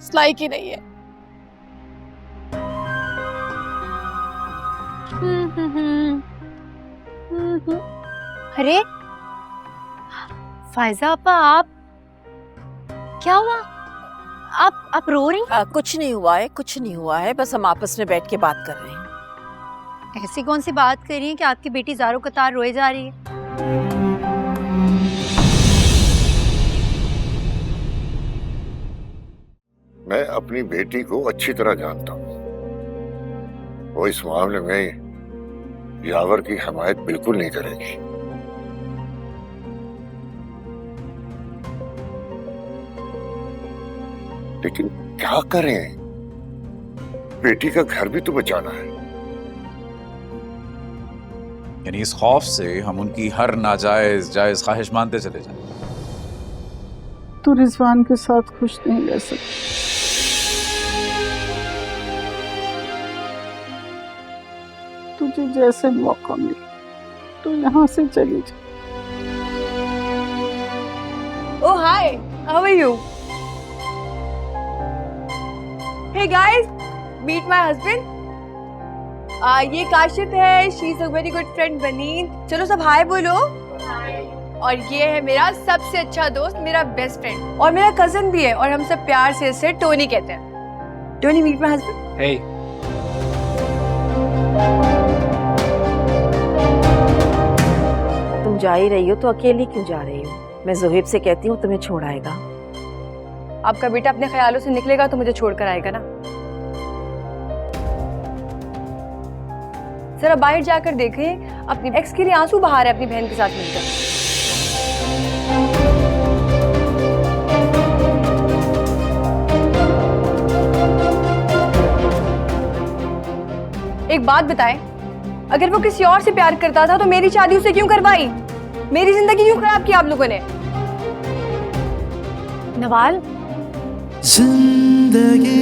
सिलाई की नहीं है। अरे फायजा आपा, आप क्या हुआ? आप रो रही? कुछ नहीं हुआ है, बस हम आपस में बैठ के बात कर रहे हैं। ऐसी कौन सी बात कर रही है कि आपकी बेटी ज़ारो कतार रोए जा रही है? मैं अपनी बेटी को अच्छी तरह जानता हूँ, वो इस मामले में यावर की हमायत बिल्कुल नहीं करेगी। लेकिन क्या करें, बेटी का घर भी तो बचाना है। यानी इस खौफ से हम उनकी हर नाजायज जायज ख्वाहिश मानते चले जाएं। तू रिजवान के साथ खुश नहीं रह सकती। तुझे जैसे मौका मिले तो यहाँ से चली जा। Oh hi, how are you? Hey guys, meet my husband. ये काशिफ है, she is a very good friend बनीन। चलो सब हाय बोलो। और ये है मेरा सबसे अच्छा दोस्त, मेरा बेस्ट फ्रेंड और मेरा कजन भी है, और हम सब प्यार से इसे टोनी कहते हैं। Tony meet my husband. Hey तुम जा ही रही हो तो अकेली क्यों जा रही हो? मैं जोहेब से कहती हूँ तुम्हें छोड़ आएगा। आपका बेटा अपने ख्यालों से निकलेगा तो मुझे छोड़कर आएगा ना। जरा बाहर जाकर देखें, अपनी एक्स के लिए आंसू बहा रहे अपनी बहन के साथ मिलकर। एक बात बताएं, अगर वो किसी और से प्यार करता था तो मेरी शादी उससे क्यों करवाई? मेरी जिंदगी क्यों खराब की आप लोगों ने? नवाल, जिंदगी